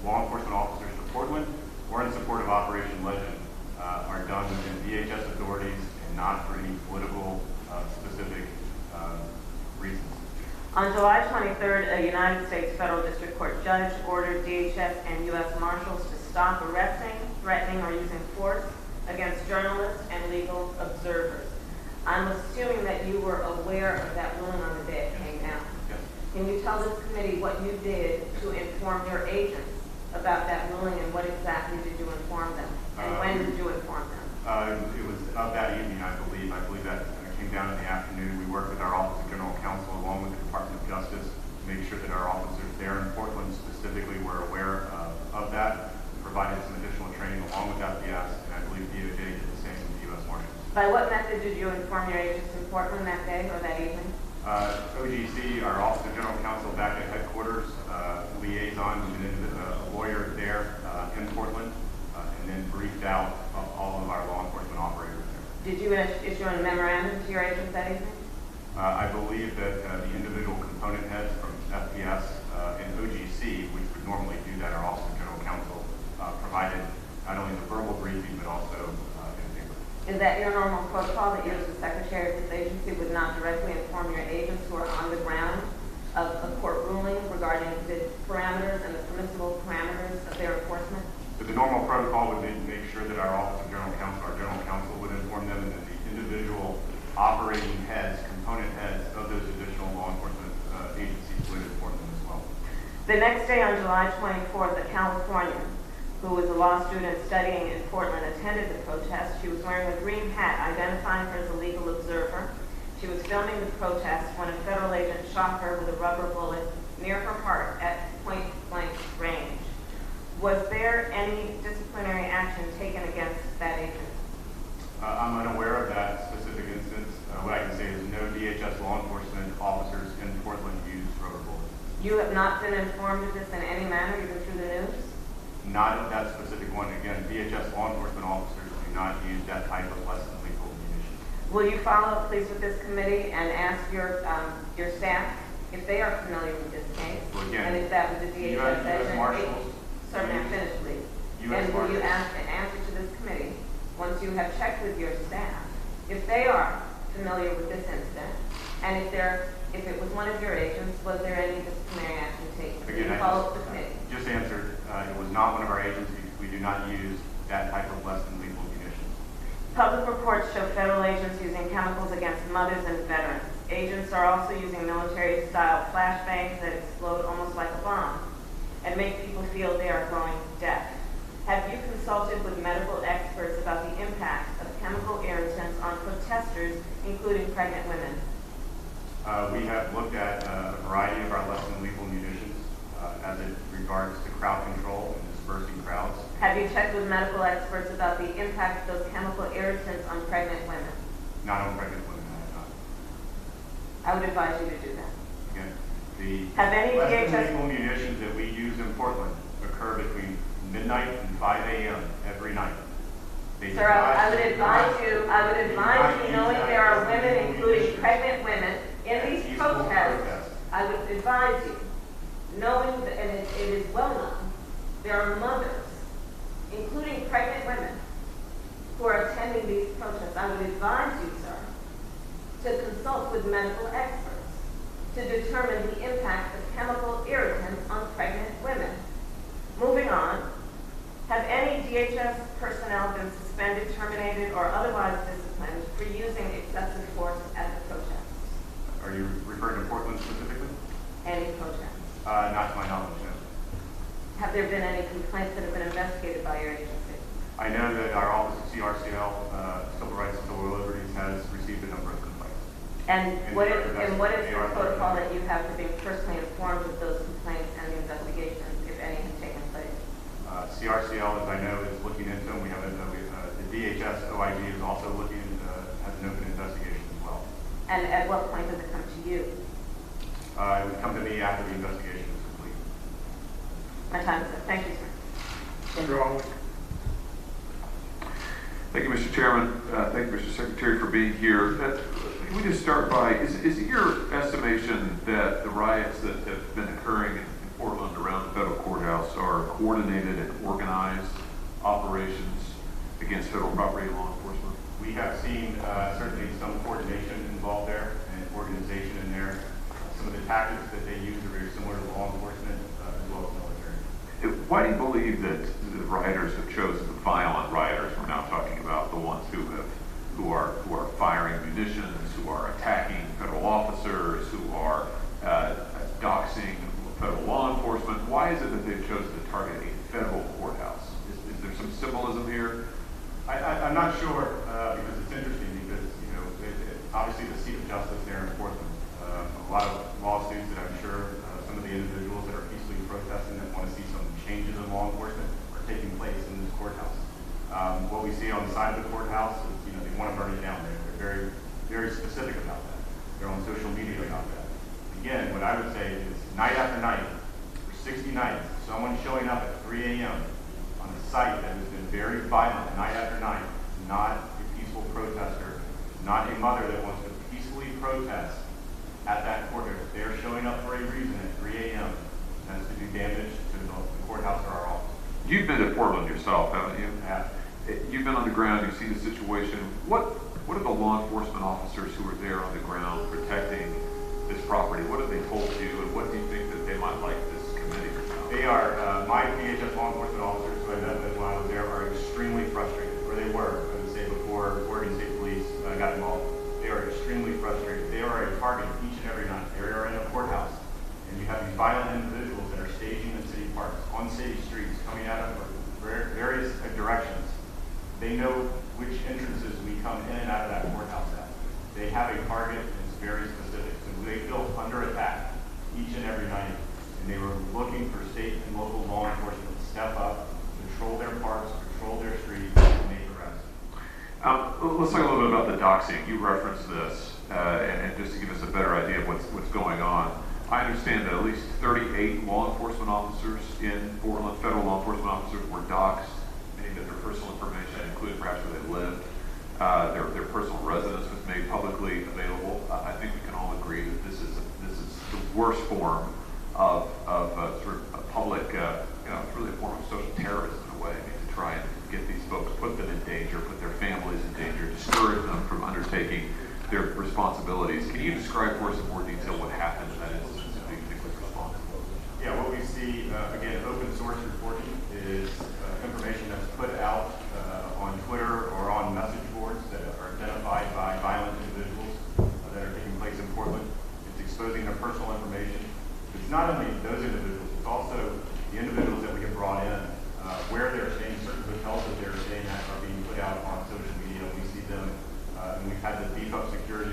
law enforcement officers to Portland or in support of Operation Legend are done within DHS authorities and not for any political specific reasons. On July 23rd, a United States Federal District Court judge ordered DHS and U.S. Marshals to stop arresting, threatening, or using force against journalists and legal observers. I'm assuming that you were aware of that ruling on the day it came down. Yes. Can you tell this committee what you did to inform your agents about that ruling and what exactly did you inform them? And when did you inform them? It was of that evening, I believe. I believe that came down in the afternoon. We worked with our Office of General Counsel along with the Department of Justice to make sure that our officers there in Portland specifically were aware of that. We provided some additional training along with FPS, and I believe DOJ did the same with the U.S. Marshals. By what method did you inform your agents in Portland that day or that evening? OGC, our Office of General Counsel back at headquarters, liaison with a lawyer there in Portland, and then briefed out all of our law enforcement operators there. Did you issue a memorandum to your agents that evening? I believe that the individual component heads from FPS and OGC, which would normally do that, our Office of General Counsel, provided not only the verbal briefing but also in paper. Is that your normal protocol that you as the Secretary of this agency would not directly inform your agents who are on the ground of a court ruling regarding the parameters and the permissible parameters of their enforcement? But the normal protocol would be to make sure that our Office of General Counsel, our General Counsel would inform them, and that the individual operating heads, component heads of those additional law enforcement agencies would inform them as well. The next day on July 24th, a Californian who was a law student studying in Portland attended the protest. She was wearing a green hat identifying her as a legal observer. She was filming the protest when a federal agent shot her with a rubber bullet near her heart at point-blank range. Was there any disciplinary action taken against that agent? I'm unaware of that specific instance. What I can say is no DHS law enforcement officers in Portland used rubber bullets. You have not been informed of this in any manner, even through the news? Not of that specific one. Again, DHS law enforcement officers do not use that type of less than lethal munition. Will you follow up, please, with this committee and ask your staff if they are familiar with this case? Well, again, and if that was a DHS agent? Marshals. Sir, may I finish, please? And will you answer to this committee, once you have checked with your staff, if they are familiar with this incident, and if it was one of your agents, was there any disciplinary action taken? Again, follow up the committee? Just answered, it was not one of our agents. We do not use that type of less than lethal munition. Public reports show federal agents using chemicals against mothers and veterans. Agents are also using military-style flashbangs that explode almost like a bomb and make people feel they are growing deaf. Have you consulted with medical experts about the impact of chemical irritants on protesters, including pregnant women? We have looked at a variety of our less than lethal munitions as it regards to crowd control and dispersing crowds. Have you checked with medical experts about the impact of those chemical irritants on pregnant women? Not on pregnant women, I have not. I would advise you to do that. Again, the Have any less than DHS lethal munitions that we use in Portland occur between midnight and 5 a.m. every night. They Sir, I would advise you, knowing there are women, including pregnant women, in these protests, I would advise you, knowing that, and it is well known, there are mothers, including pregnant women, who are attending these protests. I would advise you, sir, to consult with medical experts to determine the impact of chemical irritants on pregnant women. Moving on, have any DHS personnel been suspended, terminated, or otherwise disciplined for using excessive force at the protests? Are you referring to Portland specifically? Any protests? Not to my knowledge, no. Have there been any complaints that have been investigated by your agency? I know that our Office of CRCL, Civil Rights and Civil Liberties, has received a number of complaints. And what is the AR protocol that you have for being personally informed of those complaints and the investigations, if any, have taken place? CRCL, as I know, is looking into them. We have the DHS OIG is also looking, has an open investigation as well. And at what point does it come to you? It would come to me after the investigation is complete. My time is up. Thank you, sir. Senator Wolf. Thank you, Mr. Chairman. Thank you, Mr. Secretary, for being here. Can we just start by, is it your estimation that the riots that have been occurring in Portland around the federal courthouse are coordinated and organized operations against federal property and law enforcement? We have seen certainly some coordination involved there and organization in there. Some of the tactics that they use are very similar to law enforcement as well as military. Why do you believe that the rioters have chosen, the violent rioters, we're now talking about the ones who are firing munitions, who are attacking federal officers, who are doxing federal law enforcement, why is it that they've chosen to target a federal courthouse? Is there some symbolism here? I'm not sure because it's interesting because, you know, obviously the seat of justice there in Portland, a lot of lawsuits that I'm sure some of the individuals that are peacefully protesting that want to see some changes in law enforcement are taking place in this courthouse. What we see on the side of the courthouse is, you know, they want to burn it down there. They're very, very specific about that. They're on social media about that. Again, what I would say is night after night, for 60 nights, someone showing up at 3 a.m. on a site that has been very violent night after night, not a peaceful protester, not a mother that wants to peacefully protest at that courthouse. They're showing up for a reason at 3 a.m. That's to do damage to the courthouse or our office. You've been to Portland yourself, haven't you? Yeah. You've been on the ground, you've seen the situation. What are the law enforcement officers who are there on the ground protecting this property? What have they told you, and what do you think that they might like this committee to know? They are, my DHS law enforcement officers who I met with while I was there are extremely frustrated, or they were, I would say, before Oregon State Police got involved. They are extremely frustrated. They are a target each and every night. They are in a courthouse, and you have these violent individuals that are staging in city parks, on city streets, coming out of various directions. They know which entrances we come in and out of that courthouse at. They have a target and it's very specific. So they feel under attack each and every night. And they were looking for state and local law enforcement to step up, control their parks, control their streets, and make arrests. Let's talk a little bit about the doxing. You referenced this, and just to give us a better idea of what's going on. I understand that at least 38 law enforcement officers in Portland, federal law enforcement officers, were doxed, meaning that their personal information, including perhaps where they lived, their personal residence was made publicly available. I think we can all agree that this is the worst form of sort of a public, it's really a form of social terrorism in a way. I mean, to try and get these folks, put them in danger, put their families in danger, discourage them from undertaking their responsibilities. Can you describe for us in more detail what happened in that instance and who you think was responsible? Yeah, what we see, again, open source reporting is information that's put out on Twitter or on message boards that are identified by violent individuals that are taking place in Portland. It's exposing their personal information. It's not only those individuals, it's also the individuals that we have brought in, where they're staying, certain hotels that they're staying at are being put out on social media. We see them, and we've had to beef up security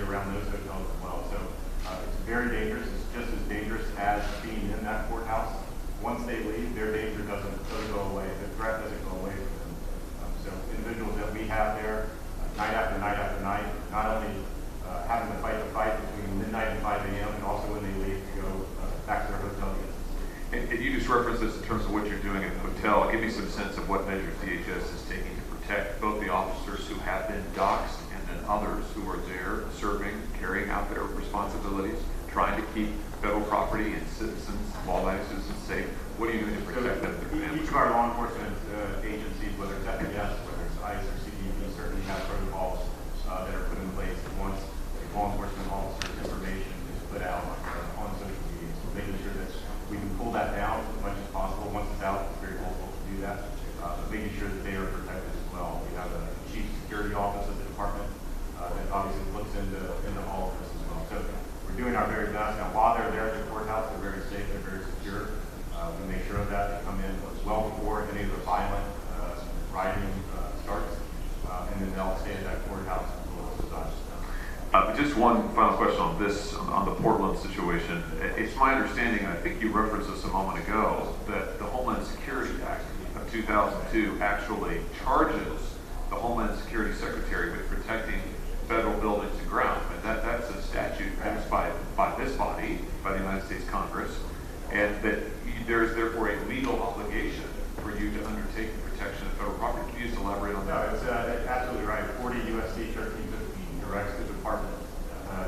very dangerous. It's just as dangerous as being in that courthouse. Once they leave, their danger doesn't go away. The threat doesn't go away from them. So individuals that we have there, night after night after night, not only having to fight the fight between midnight and 5 a.m., and also when they leave to go back to their hotel units. And you just referenced this in terms of what you're doing at the hotel. Give me some sense of what measures DHS is taking to protect both the officers who have been doxxed and then others who are there serving, carrying out their responsibilities, trying to keep federal property and citizens, law-abiding citizens safe. What are you doing to protect them? Each of our law enforcement agencies, whether it's FDS, whether it's ICE or CBP, certainly have protocols that are put in place once a law enforcement officer's information is put out on social media. So making sure that we can pull that down as much as possible. Once it's out, it's very difficult to do that. But making sure that they are protected as well. We have a chief security office of the department that obviously looks into all of this as well. So we're doing our very best. Now, while they're there at the courthouse, they're very safe, they're very secure. We make sure that they come in well before any of the violent rioting starts, and then they'll stay at that courthouse until it's done. Just one final question on this, on the Portland situation. It's my understanding, and I think you referenced this a moment ago, that the Homeland Security Act of 2002 actually charges the Homeland Security Secretary with protecting federal buildings and grounds. And that's a statute passed by this body, by the United States Congress, and that there is therefore a legal obligation for you to undertake the protection of federal property. Can you just elaborate on that? No, it's absolutely right. 40 U.S.C. 1315 directs the department,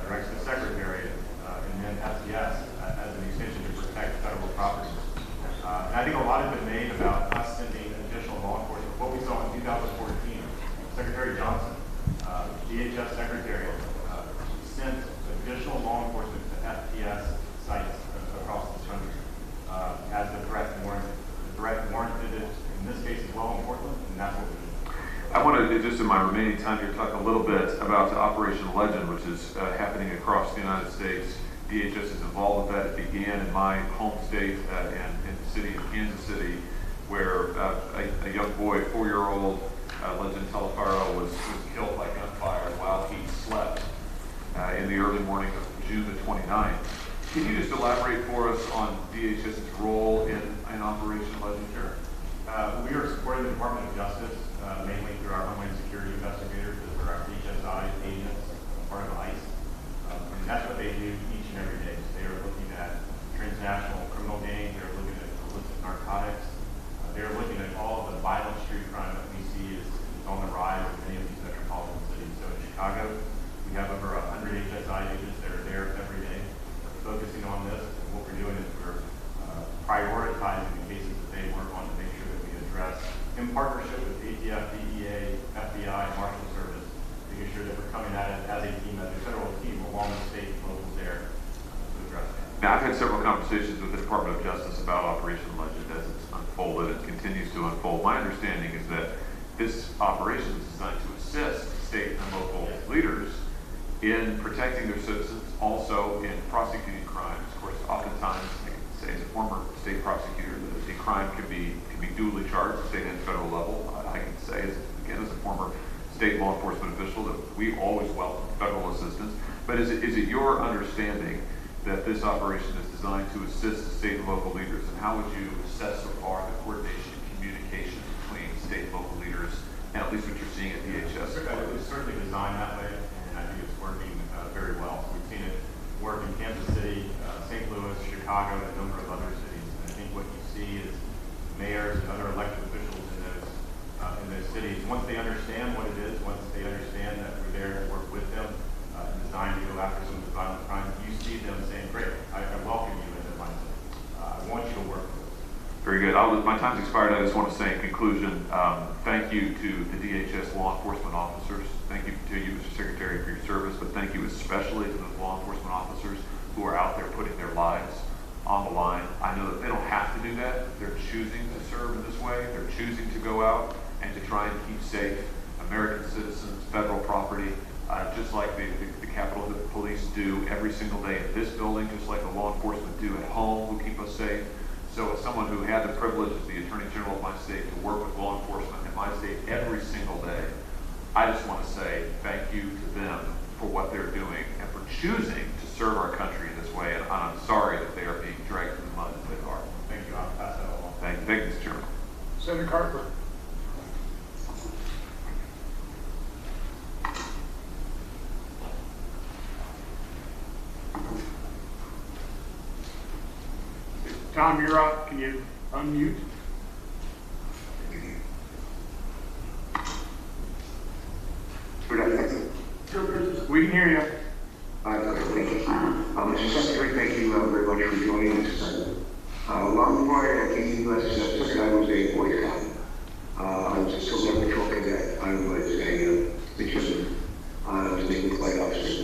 directs the secretary, and then FDS as an extension to protect federal property. And I think a lot has been made about us sending additional law enforcement. What we saw in 2014, Secretary Johnson, DHS Secretary, sent additional law enforcement to FDS sites across this country as the threat warranted. The threat warranted it, in this case, as well in Portland, and that's what we did. I want to, just in my remaining time here, talk a little bit about Operation Legend, which is happening across the United States. DHS is involved with that. It began in my home state and in the city of Kansas City, where a young boy, 4-year-old, Legend Telefaro, was killed by gunfire while he slept in the early morning of June the 29th. Can you just elaborate for us on DHS's role in Operation Legend? Sure. We are supporting the Department of Justice, mainly through our Homeland Security investigators, those are our DHSI agents, part of ICE. And that's what they do each and every day. They are looking at transnational criminal gangs, they're looking at illicit narcotics, they're looking at all of the violent street crime that we see is on the rise in many of these metropolitan cities. So in Chicago, we have over 100 HSI agents that are there every day focusing on this. And what we're doing is we're prioritizing the cases that they work on to make sure that we address, in partnership with ATF, DEA, FBI, Marshal Service, making sure that we're coming at it as a team, as a federal team, along with state and locals there to address that. Now, I've had several conversations with the Department of Justice about Operation Legend as it's unfolded and continues to unfold. My understanding is that this operation is designed to assist state and local leaders in protecting their citizens, also in prosecuting crimes. Of course, oftentimes, I can say as a former state prosecutor, that the crime can be duly charged at state and federal level. I can say, as a former state law enforcement official, that we always welcome federal assistance. But is it your understanding that this operation is designed to assist the state and local leaders? And how would you assess so far the coordination and communication between state and local leaders, and at least what you're seeing at DHS? It was certainly designed that way, and I think it's working very well. We've seen it work in Kansas City, St. Louis, Chicago, and a number of other cities. And I think what you see is mayors and other elected officials in those cities, once they understand what it is, once they understand that we're there to work with them, designed to go after some of the violent crimes, you see them saying, great, I welcome you into my city. I want you to work with us. Very good. My time's expired. I just want to say in conclusion, thank you to the DHS law enforcement officers. Thank you to you, Mr. Secretary, for your service, but thank you especially to the law enforcement officers who are out there putting their lives on the line. I know that they don't have to do that. They're choosing to serve in this way. They're choosing to go out and to try and keep safe American citizens, federal property, just like the Capitol Police do every single day in this building, just like the law enforcement do at home, who keep us safe. So as someone who had the privilege as the Attorney General of my state to work with law enforcement in my state every single day, I just want to say thank you to them for what they're doing and for choosing to serve our country in this way. And I'm sorry that they are being dragged through the mud as they are. Thank you. I'll pass that along. Thank you, Mr. Chairman. Senator Carper. Tom, you're up. Can you unmute? We can hear you. Thank you. Mr. Secretary, thank you very much for joining us. Long before I came to the U.S., I was a Boy Scout. I was a silver patrol cadet. I was a midshipman. I was a Naval Flight Officer.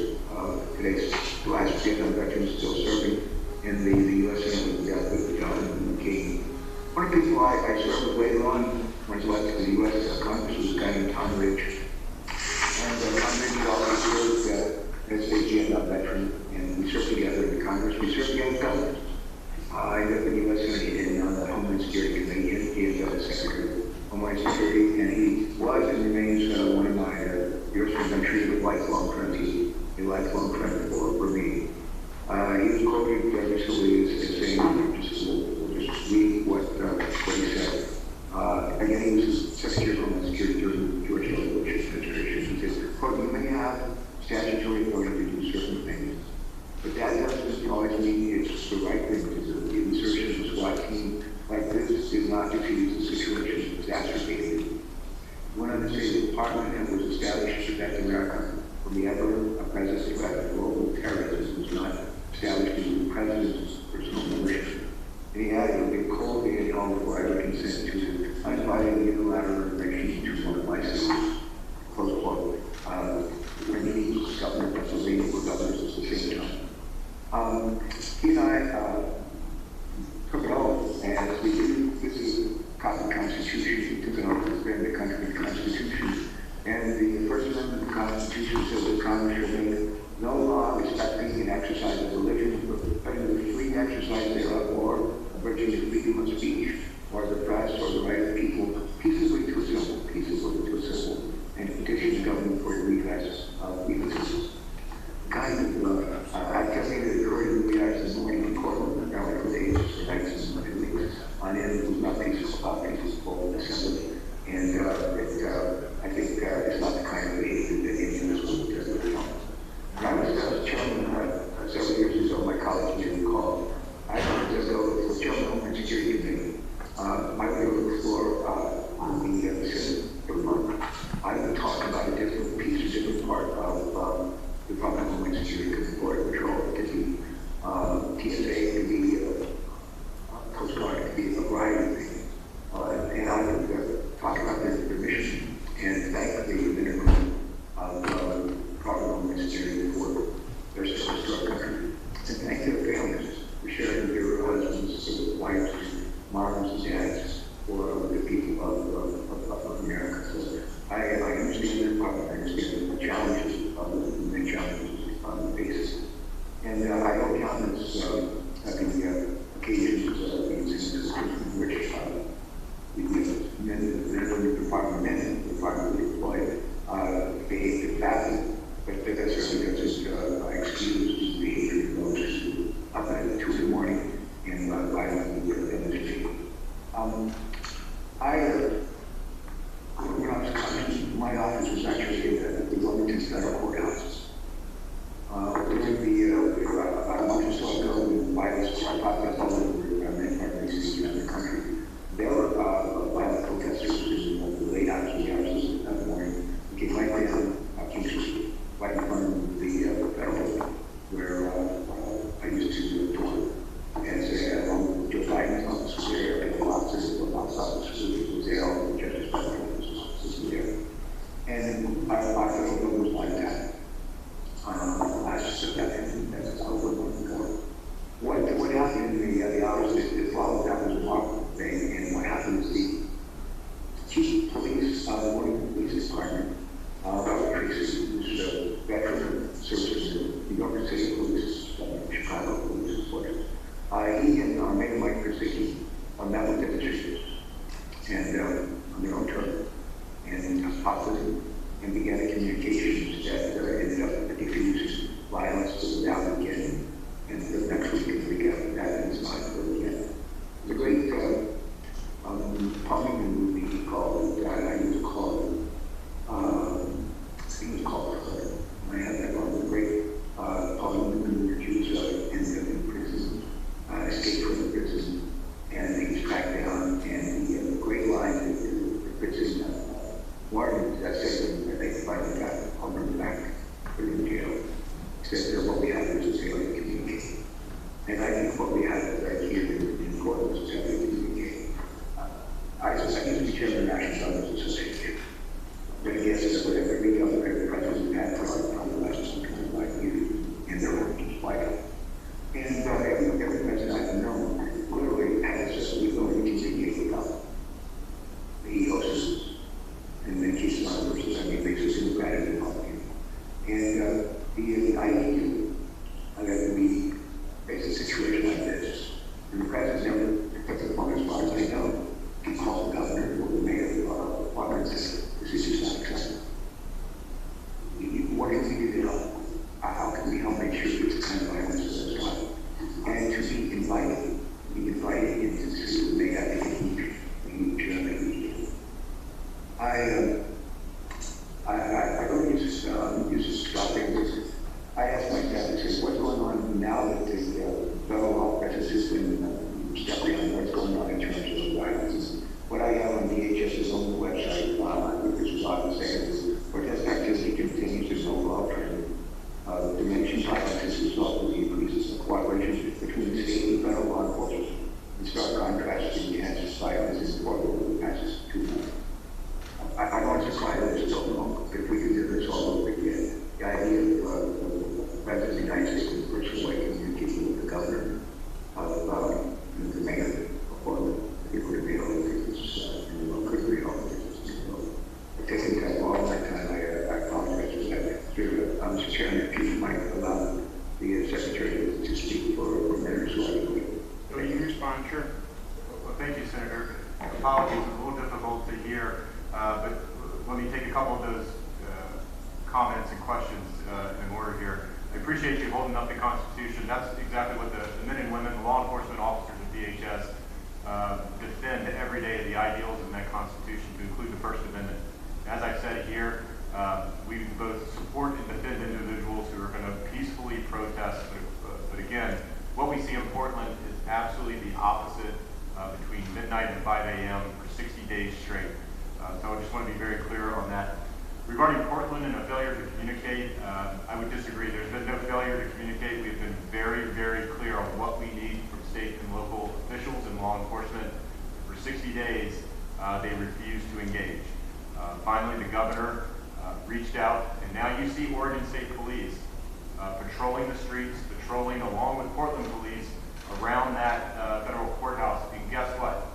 Today's last Vietnam veteran still serving in the U.S. Army with John King. One of the people I served with later on when I was elected to the U.S. Congress was a guy named Tom Ridge. And Tom Ridge also served as a Vietnam veteran, and we served together in the Congress. We served together in government. I ended up in the U.S. Senate and on the Homeland Security Committee. He is the Secretary of Homeland Security, and he was and remains one of my dearest friends. I'm treated with lifelong friends. He's a lifelong friend for me. He was quoted recently as saying, just read what he said. Again, he was Secretary of Homeland Security during George W. Bush's administration. He said, quote, "You may have statutory authority to do certain things, but that doesn't always mean it's the right thing to do. The insertion of a SWAT team like this is not diffuse the situation, exacerbated. One of the State Department that was established to protect America from the ever-present threat of global terrorism was not established to be the President's personal militia." And he added, "It would be cold being at home before I would consent to uninvited unilateral intervention into one of my cities." Close quote. When he was governor of Pennsylvania, were governors at the same time. He and I took it oath, and as we do, this is a copy of the Constitution. We took an oath to defend the country and the Constitution. And the First Amendment of the Constitution says that Congress shall make no law respecting an exercise of religion, prohibiting the free exercise thereof, or abridging the freedom of speech, or the press, or the right of people peaceably to assemble, and petition the government for redress of grievances. Kind of activity that occurred in the U.S. this morning in Portland, about for days, for nights and weeks, on end, it was not peaceful assembly. And I think it's not the kind of behavior that any of us would do. When I was chairman several years ago, my colleagues may recall, I was chairman of the Homeland Security Committee. I would go to the floor on the Senate every month. I would talk about a different piece, a different part of the Department of Homeland Security, could be Border Patrol, it could be TSA, it could be Coast Guard, it could be a variety of things. And I would talk about their mission and thank the men and women of the Department of Homeland Security for their service to our country. And thank their families for sharing their husbands, wives, moms, and dads for the people of America. So I understand their problem. I understand the challenges of the challenges on the basis. And I don't count this the occasions of these instances in which the men in the department deployed behaved badly, but that certainly doesn't excuse the behavior of those who up at 2 in the morning and violently demonstrate. When I was coming, my office was actually at the Governmental Federal Courthouse. During about a month or so ago, when violence popped up all over many parts of the country, there were violent protesters in the late hours of the morning. They came right down King Street, right in front of the federal building, where I used to tour. And so, along with Joe Biden's office was there, and lots of officers was there, all the judges' offices were there. And our federal building was like that. I just took that in, that's over before. What happened in the hours is followed, that was a long thing, and what happened is the chief police, one of the police department, Robert Tracy, who's a veteran, serves in the New York City Police, Chicago Police Force. He and Mayor Mike Persicki met with demonstrators and on their own turn, and talked with them and began the communications that ended up at the Thank you, Senator. Apologies, it's a little difficult to hear, but let me take a couple of those comments and questions in order here. I appreciate you holding up the Constitution. That's exactly what the men and women, the law enforcement officers of DHS defend every day, the ideals in that Constitution, to include the First Amendment. As I've said here, we both support and defend individuals who are going to peacefully protest, but again, what we see in Portland is absolutely the opposite between midnight and 5 a.m. for 60 days straight. So I just want to be very clear on that. Regarding Portland and a failure to communicate, I would disagree. There's been no failure to communicate. We've been very, very clear on what we need from state and local officials and law enforcement. For 60 days, they refused to engage. Finally, the governor reached out, and now you see Oregon State Police patrolling the streets, patrolling along with Portland police around that federal courthouse. And guess what?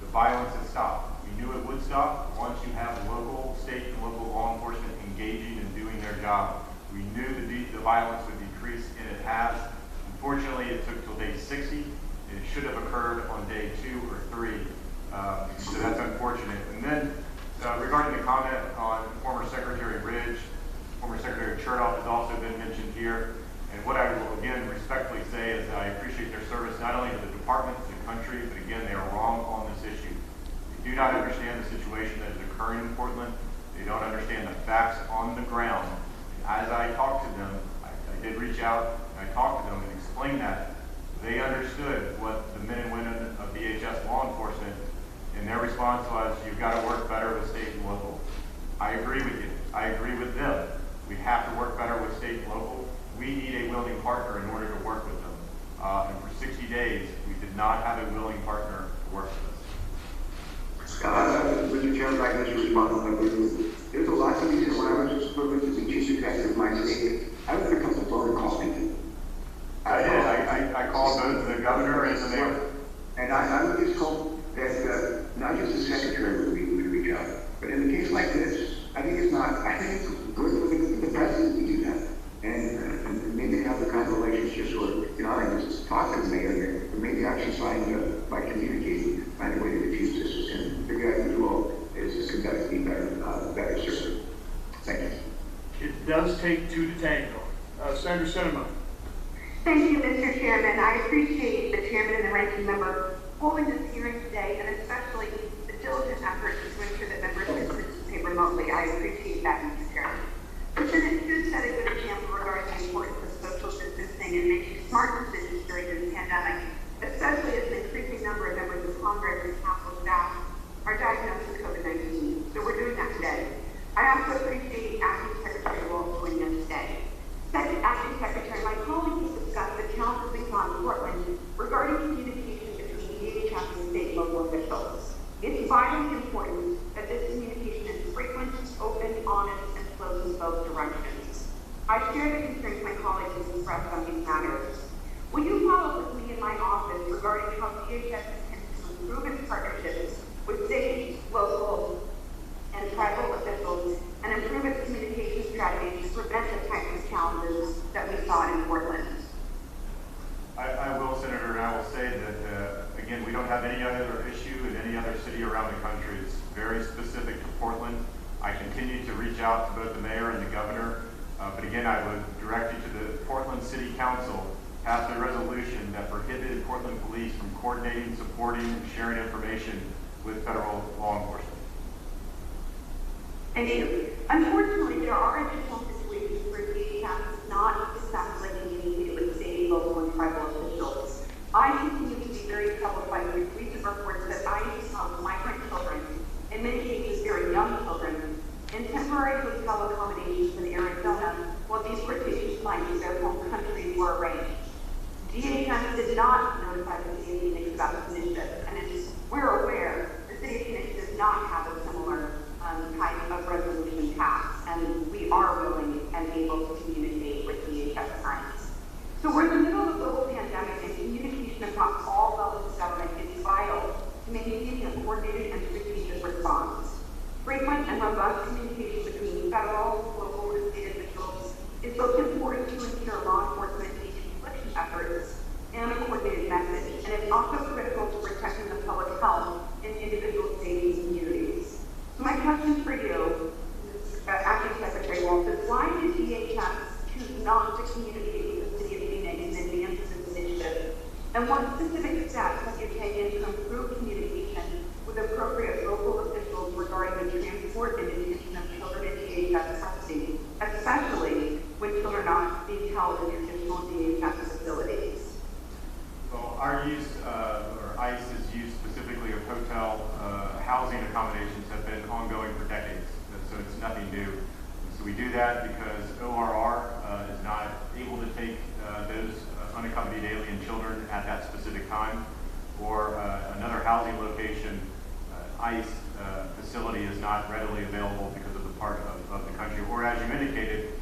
The violence has stopped. We knew it would stop once you have local, state, and local law enforcement engaging and doing their job. We knew the violence would decrease, and it has. Unfortunately, it took till day 60. It should have occurred on day 2 or 3. So that's unfortunate. And then regarding the comment on former Secretary Ridge, former Secretary Chertoff has also been mentioned here. And what I will again respectfully say is that I appreciate their service not only to the department, to the country, but again, they are wrong on this issue. They do not understand the situation that is occurring in Portland. They don't understand the facts on the ground. As I talked to them, I did reach out and I talked to them and explained that. They understood what the men and women of DHS law enforcement, and their response was, you've got to work better with state and local. I agree with you. I agree with them. We have to work better with state and local. We need a willing partner in order to work with them. And for 60 days, we did not have a willing partner to work with us. Mr. Chairman, I can just respond on that. There's a lot of reasons when I was privileged to be chief executive of my state. I would pick up the phone and call people. I did. I called both the governor and the mayor. And I would just hope that not just the secretary would reach out, but in a case like this, I think it's good for the president to do that. And maybe have the kind of relationships where, I just talk to the mayor, or maybe actually find, by communicating, find a way to diffuse this and figure out who all is conduct be better served. Thank you. It does take two to tango. Senator Sinema. Thank you, Mr. Chairman. I appreciate the chairman and the ranking member holding this hearing today, and especially the diligent efforts to ensure that members can participate remotely. I appreciate that, Mr. Chairman. The Senate should set a good example regarding the importance of social distancing and making smart decisions during this pandemic, especially as an increasing number of members of Congress and Council staff are diagnosed with COVID-19. So we're doing that today. I also appreciate Acting Secretary Wolf joining us today. Second, Acting Secretary, my colleague has discussed the challenges we saw in Portland regarding communication between DHS and state and local officials. It's vitally important that this communication is frequent, open, honest, and flows in both directions. I share the concerns my colleagues have expressed on these matters. Will you follow up with me in my office regarding how DHS intends to improve its partnerships with state, local, and tribal officials and improve its communication strategies to prevent the types of challenges that we saw in Portland? I will, Senator, and I will say that, again, we don't have any other issue in any other city around the country. It's very specific to Portland. I continue to reach out to both the mayor and the governor, but again, I would direct you to the Portland City Council passed a resolution that prohibited Portland police from coordinating, supporting, and sharing information with federal law enforcement. Thank you. Unfortunately, there are additional situations where DHS is not successfully communicating with state, local, and tribal officials. I continue to be very troubled by the recent reports that ICE held migrant children, in many cases very young children, in temporary hotel accommodations in Arizona while deportation flights to their home countries were arranged. DHS did not notify the city of Phoenix about this initiative, and as we're aware, the city of Phoenix does not have a similar type of resolution passed, and we are willing and able to communicate with DHS clients. So we're in the middle of a global pandemic, and communication across all levels of government is vital to maintaining a coordinated and strategic response. Frequent and robust communication between federal, local, and state officials is both important to ensure law enforcement anti-infliction efforts and a coordinated message, and it's also critical to protecting the public health issues specifically of hotel housing accommodations have been ongoing for decades, so it's nothing new. So we do that because ORR is not able to take those unaccompanied alien children at that specific time, or another housing location, ICE facility is not readily available because of the part of the country, or as you indicated,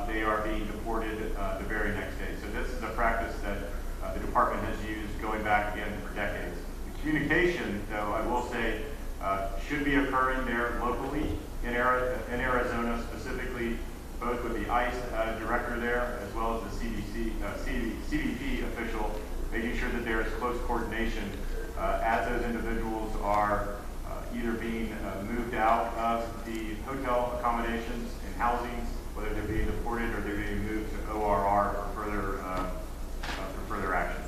they are being deported the very next day. So this is a practice that the department has used going back again for decades. The communication, though, I will say, should be occurring there locally in Arizona, specifically both with the ICE director there as well as the CBP official, making sure that there is close coordination as those individuals are either being moved out of the hotel accommodations and housings, whether they're being deported or they're being moved to ORR for further action.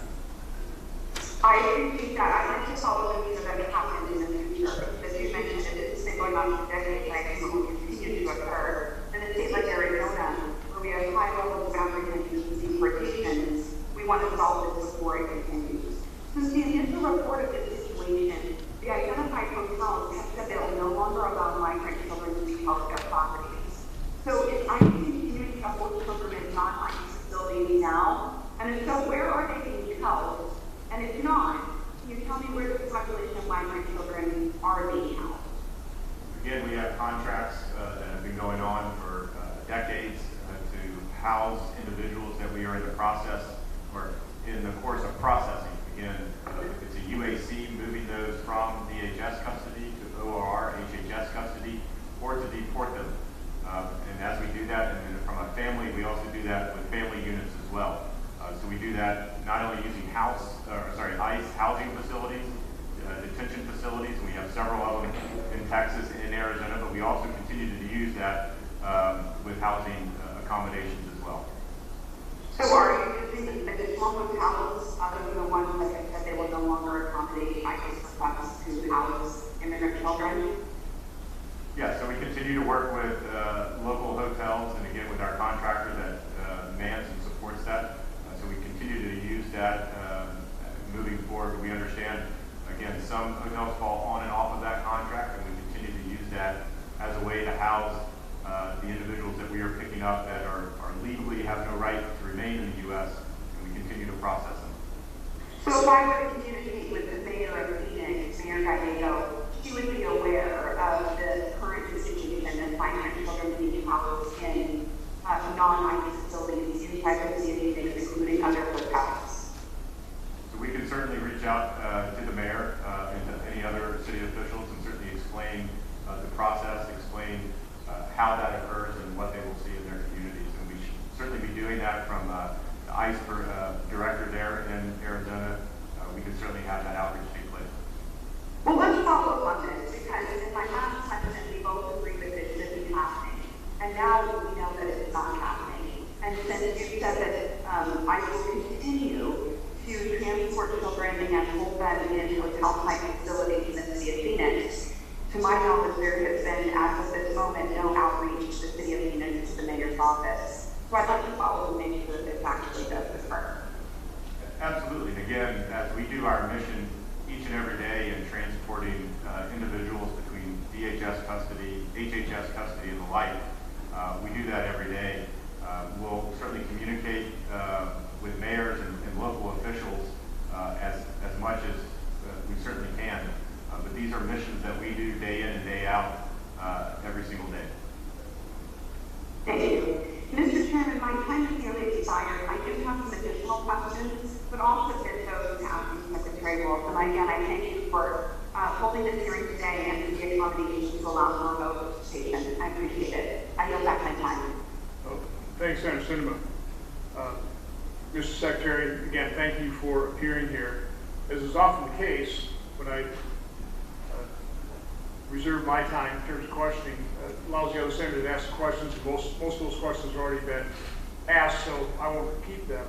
I appreciate that. I'd like to follow the news that have happened in the future. As you mentioned, it's been going on for decades, and I think it will continue to occur. In a state like Arizona, where we have high levels of African and deportations, we want to solve this before it continues. Since the initial report of this situation, the identified hotels have said they will no longer allow migrant children to be held at their properties. So is ICE continuing to hold children in non-ICE facilities now? And if so, where are they being held? And if not, can you tell me where the population of migrant children are being held? Again, we have contracts that have been going on for decades to house individuals that we are in the process, or in the course of processing. Again, it's a UAC moving those from DHS custody to ORR, HHS custody, or to deport them. And as we do that, and from a family, we also do that with family units as well. So we do that not only using ICE housing facilities, detention facilities, and we have several of them in Texas and in Arizona, but we also continue to use that with housing accommodations as well. So are you using additional hotels other than the ones that they will no longer accommodate ICE requests to house immigrant children? Yeah, so we continue to work with local hotels, and again with our contractor that mans and supports that. So we continue to use that moving forward. We understand, again, some hotels fall on and off of that contract, and we continue to use that as a way to house the individuals that we are picking up that are legally have no right to remain in the U.S., and we continue to process them. So if I were to communicate with the mayor of Phoenix, Mayor Gallego, she would be aware of the current situation and migrant children being housed in non-ICE facilities inside the city of Phoenix, including other hotels. So we can certainly reach out to the mayor and to any other city officials and certainly explain the process, explain how that occurs and what they will see in their communities. And we should certainly be doing that from the ICE director there in Arizona. We can certainly have that outreach take place. Well, let's follow up on this, because in my last question, we both agreed that it should be happening. And now we know that it's not happening. And since you said that ICE will continue to transport children and hold them in hotel-type facilities in the city of Phoenix, to my knowledge, there has been, as of this moment, no outreach to the city of Phoenix to the mayor's office. So I'd like to follow and make sure that this actually does occur. Absolutely. And again, as we do our mission each and every day in transporting individuals between DHS custody, HHS custody, and the like, we do that every day. We'll certainly communicate with mayors and local officials as much as we certainly can. But these are missions that we do day in and day out every single day. Thank you. Mr. Chairman, my time is nearly expired. I do have some additional questions, but also send those to Acting Secretary Wolf. And again, I thank you for holding this hearing today and for the accommodation to allow for remote participation. I appreciate it. I yield back my time. Thanks, Senator Sinema. Mr. Secretary, again, thank you for appearing here. As is often the case, when I reserve my time in terms of questioning, allows the other senator to ask questions, and most of those questions have already been asked, so I won't repeat them.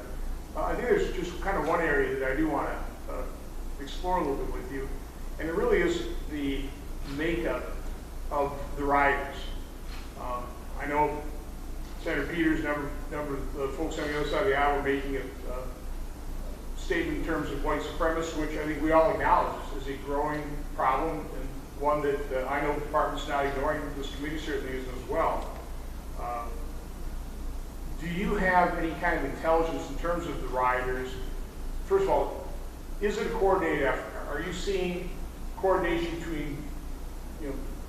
I think there's just kind of one area that I do want to explore a little bit with you, and it really is the makeup of the riders. I know Senator Peters, number of the folks on the other side of the aisle were making a statement in terms of white supremacy, which I think we all acknowledge is a growing problem, and one that I know the department's not ignoring. This committee certainly isn't as well. Do you have any kind of intelligence in terms of the rioters? First of all, is it a coordinated effort? Are you seeing coordination between,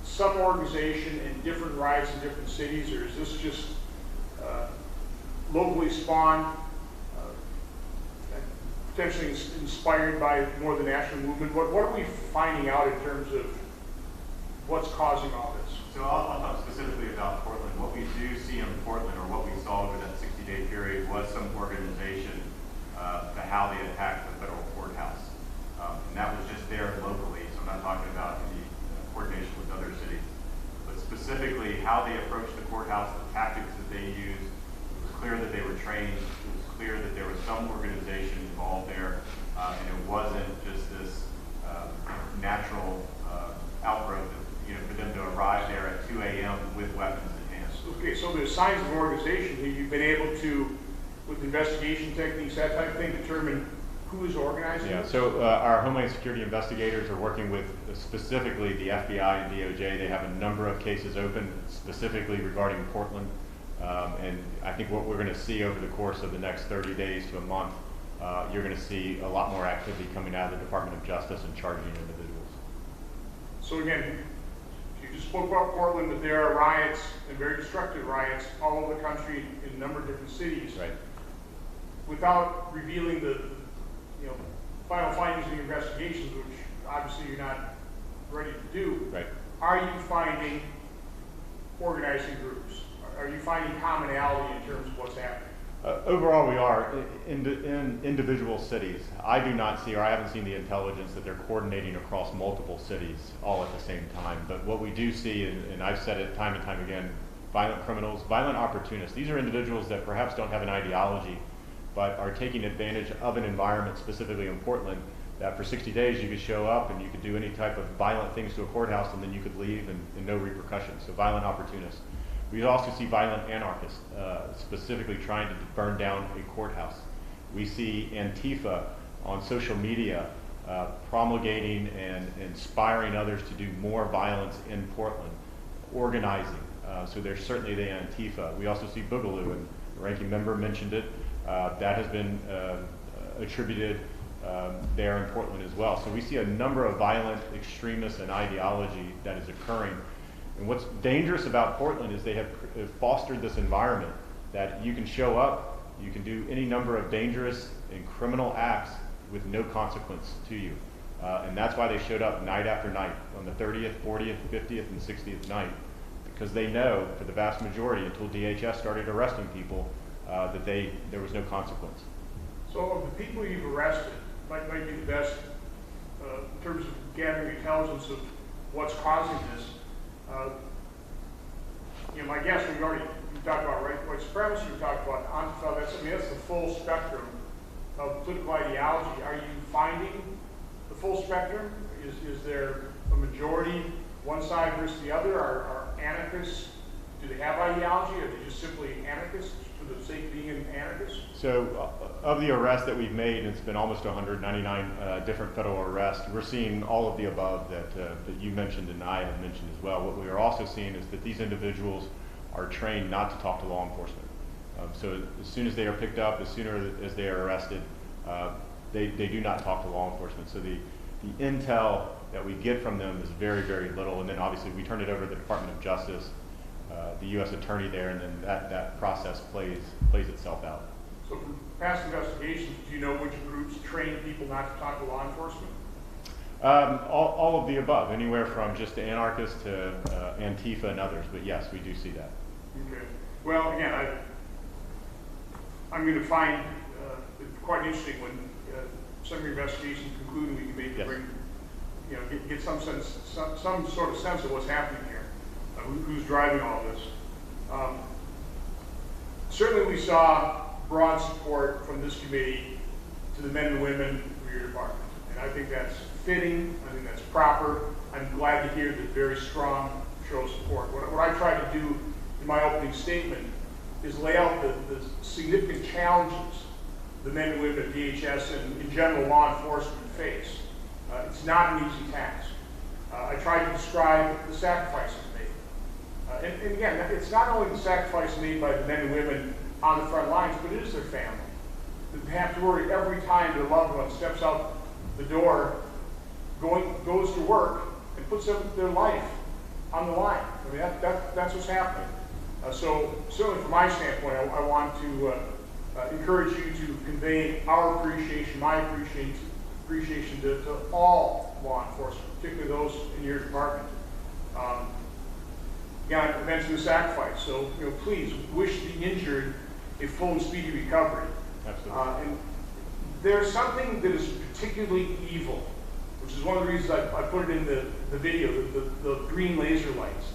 some organization and different riots in different cities, or is this just locally spawned, potentially inspired by more of the national movement? What are we finding out in terms of what's causing all this? So I'll talk specifically about Portland. What we do see in Portland, or what we saw over that 60-day period, was some organization to how they attacked the federal courthouse. And that was just there locally, so I'm not talking about any coordination with other cities. But specifically, how they approached the courthouse, the tactics that they used, it was clear that they were trained. It was clear that there was some organization involved there, and it wasn't just this natural outgrowth of, for them to arrive there at 2 a.m. with weapons in hand. Okay, so there's signs of organization. You've been able to, with investigation techniques, that type of thing, determine who is organizing? Yeah, so our Homeland Security investigators are working with specifically the FBI and DOJ. They have a number of cases open specifically regarding Portland. And I think what we're going to see over the course of the next 30 days to a month, you're going to see a lot more activity coming out of the Department of Justice and charging individuals. So again, you just spoke about Portland, but there are riots, and very destructive riots, all over the country in a number of different cities. Right. Without revealing the final findings of the investigations, which obviously you're not ready to do, right, are you finding organizing groups? Are you finding commonality in terms of what's happening? Overall, we are in individual cities. I do not see, or I haven't seen the intelligence that they're coordinating across multiple cities all at the same time. But what we do see, and I've said it time and time again, violent criminals, violent opportunists. These are individuals that perhaps don't have an ideology, but are taking advantage of an environment, specifically in Portland, that for 60 days you could show up and you could do any type of violent things to a courthouse, and then you could leave and no repercussions. So violent opportunists. We also see violent anarchists, specifically trying to burn down a courthouse. We see Antifa on social media promulgating and inspiring others to do more violence in Portland, organizing. So there's certainly the Antifa. We also see Boogaloo, and the ranking member mentioned it. That has been attributed there in Portland as well. So we see a number of violent extremists and ideology that is occurring. And what's dangerous about Portland is they have fostered this environment that you can show up, you can do any number of dangerous and criminal acts with no consequence to you. And that's why they showed up night after night on the 30th, 40th, 50th, and 60th night, because they know for the vast majority, until DHS started arresting people, that there was no consequence. So of the people you've arrested, might be the best in terms of gathering intelligence of what's causing this. My guess, we talked about white supremacy, we talked about Antifa. That's the full spectrum of political ideology. Are you finding the full spectrum? Is there a majority, one side versus the other? Are anarchists, do they have ideology, or are they just simply anarchists for the sake of being an anarchist? So of the arrests that we've made, it's been almost 199 different federal arrests. We're seeing all of the above that you mentioned and I have mentioned as well. What we are also seeing is that these individuals are trained not to talk to law enforcement. So as soon as they are picked up, as soon as they are arrested, they do not talk to law enforcement. So the intel that we get from them is very, very little. And then obviously we turn it over to the Department of Justice, the U.S. Attorney there, and then that process plays itself out. So from past investigations, do you know which groups train people not to talk to law enforcement? All of the above, anywhere from just anarchists to Antifa and others. But yes, we do see that. Okay. Well, again, I'm going to find it quite interesting when some of your investigations conclude, and we can maybe bring, get some sense, some sort of sense of what's happening here, who's driving all this. Certainly, we saw broad support from this committee to the men and women of your department, and I think that's fitting. I think that's proper. I'm glad to hear the very strong show of support. What I tried to do in my opening statement is lay out the significant challenges the men and women of DHS and in general law enforcement face. It's not an easy task. I tried to describe the sacrifices made. And again, it's not only the sacrifice made by the men and women on the front lines, but it is their family. They have to worry every time their loved one steps out the door, goes to work, and puts their life on the line. I mean, that's what's happening. So certainly from my standpoint, I want to encourage you to convey our appreciation, my appreciation to all law enforcement, particularly those in your department. Again, I mentioned the sacrifice, so please wish the injured a full and speedy recovery. Absolutely. And there's something that is particularly evil, which is one of the reasons I put it in the video, the green laser lights.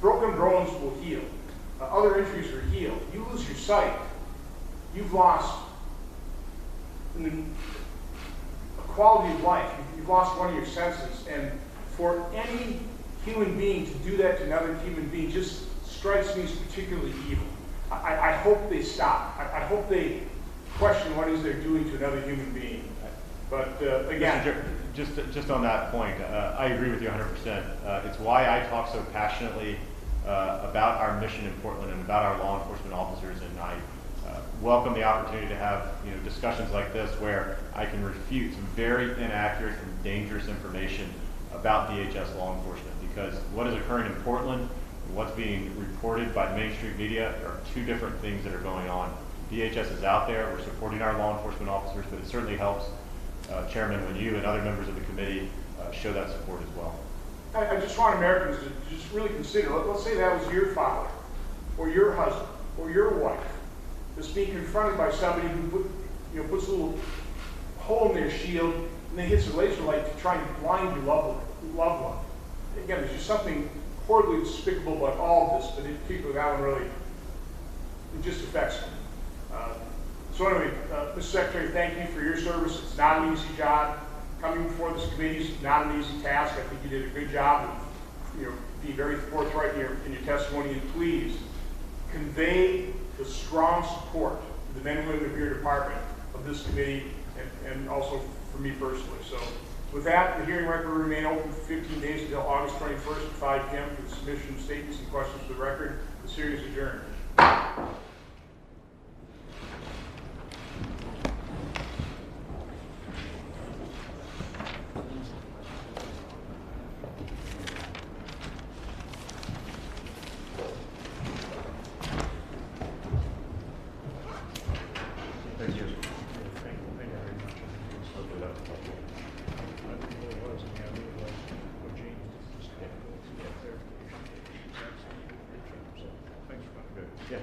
Broken bones will heal. Other injuries are healed. You lose your sight, you've lost a quality of life. You've lost one of your senses. And for any human being to do that to another human being just strikes me as particularly evil. I hope they stop. I hope they question what it is they're doing to another human being. But again, just on that point, I agree with you 100%. It's why I talk so passionately about our mission in Portland and about our law enforcement officers, and I welcome the opportunity to have discussions like this where I can refute some very inaccurate and dangerous information about DHS law enforcement, because what is occurring in Portland and what's being reported by mainstream media are two different things that are going on. DHS is out there, we're supporting our law enforcement officers, but it certainly helps, Chairman, when you and other members of the committee show that support as well. I just want Americans to just really consider, let's say that was your father, or your husband, or your wife, that's being confronted by somebody who puts a little hole in their shield and then hits a laser light to try and blind your loved one. Again, there's just something horribly despicable about all of this, but in particular that one really, it just affects me. So anyway, Mr. Secretary, thank you for your service. It's not an easy job. Coming before this committee is not an easy task. I think you did a good job of being very forthright in your testimony, and please convey the strong support to the men and women of your department, of this committee, and also for me personally. So with that, the hearing record will remain open for 15 days until August 21st at 5 p.m. for the submission of statements and questions for the record. The hearing is adjourned. Yeah.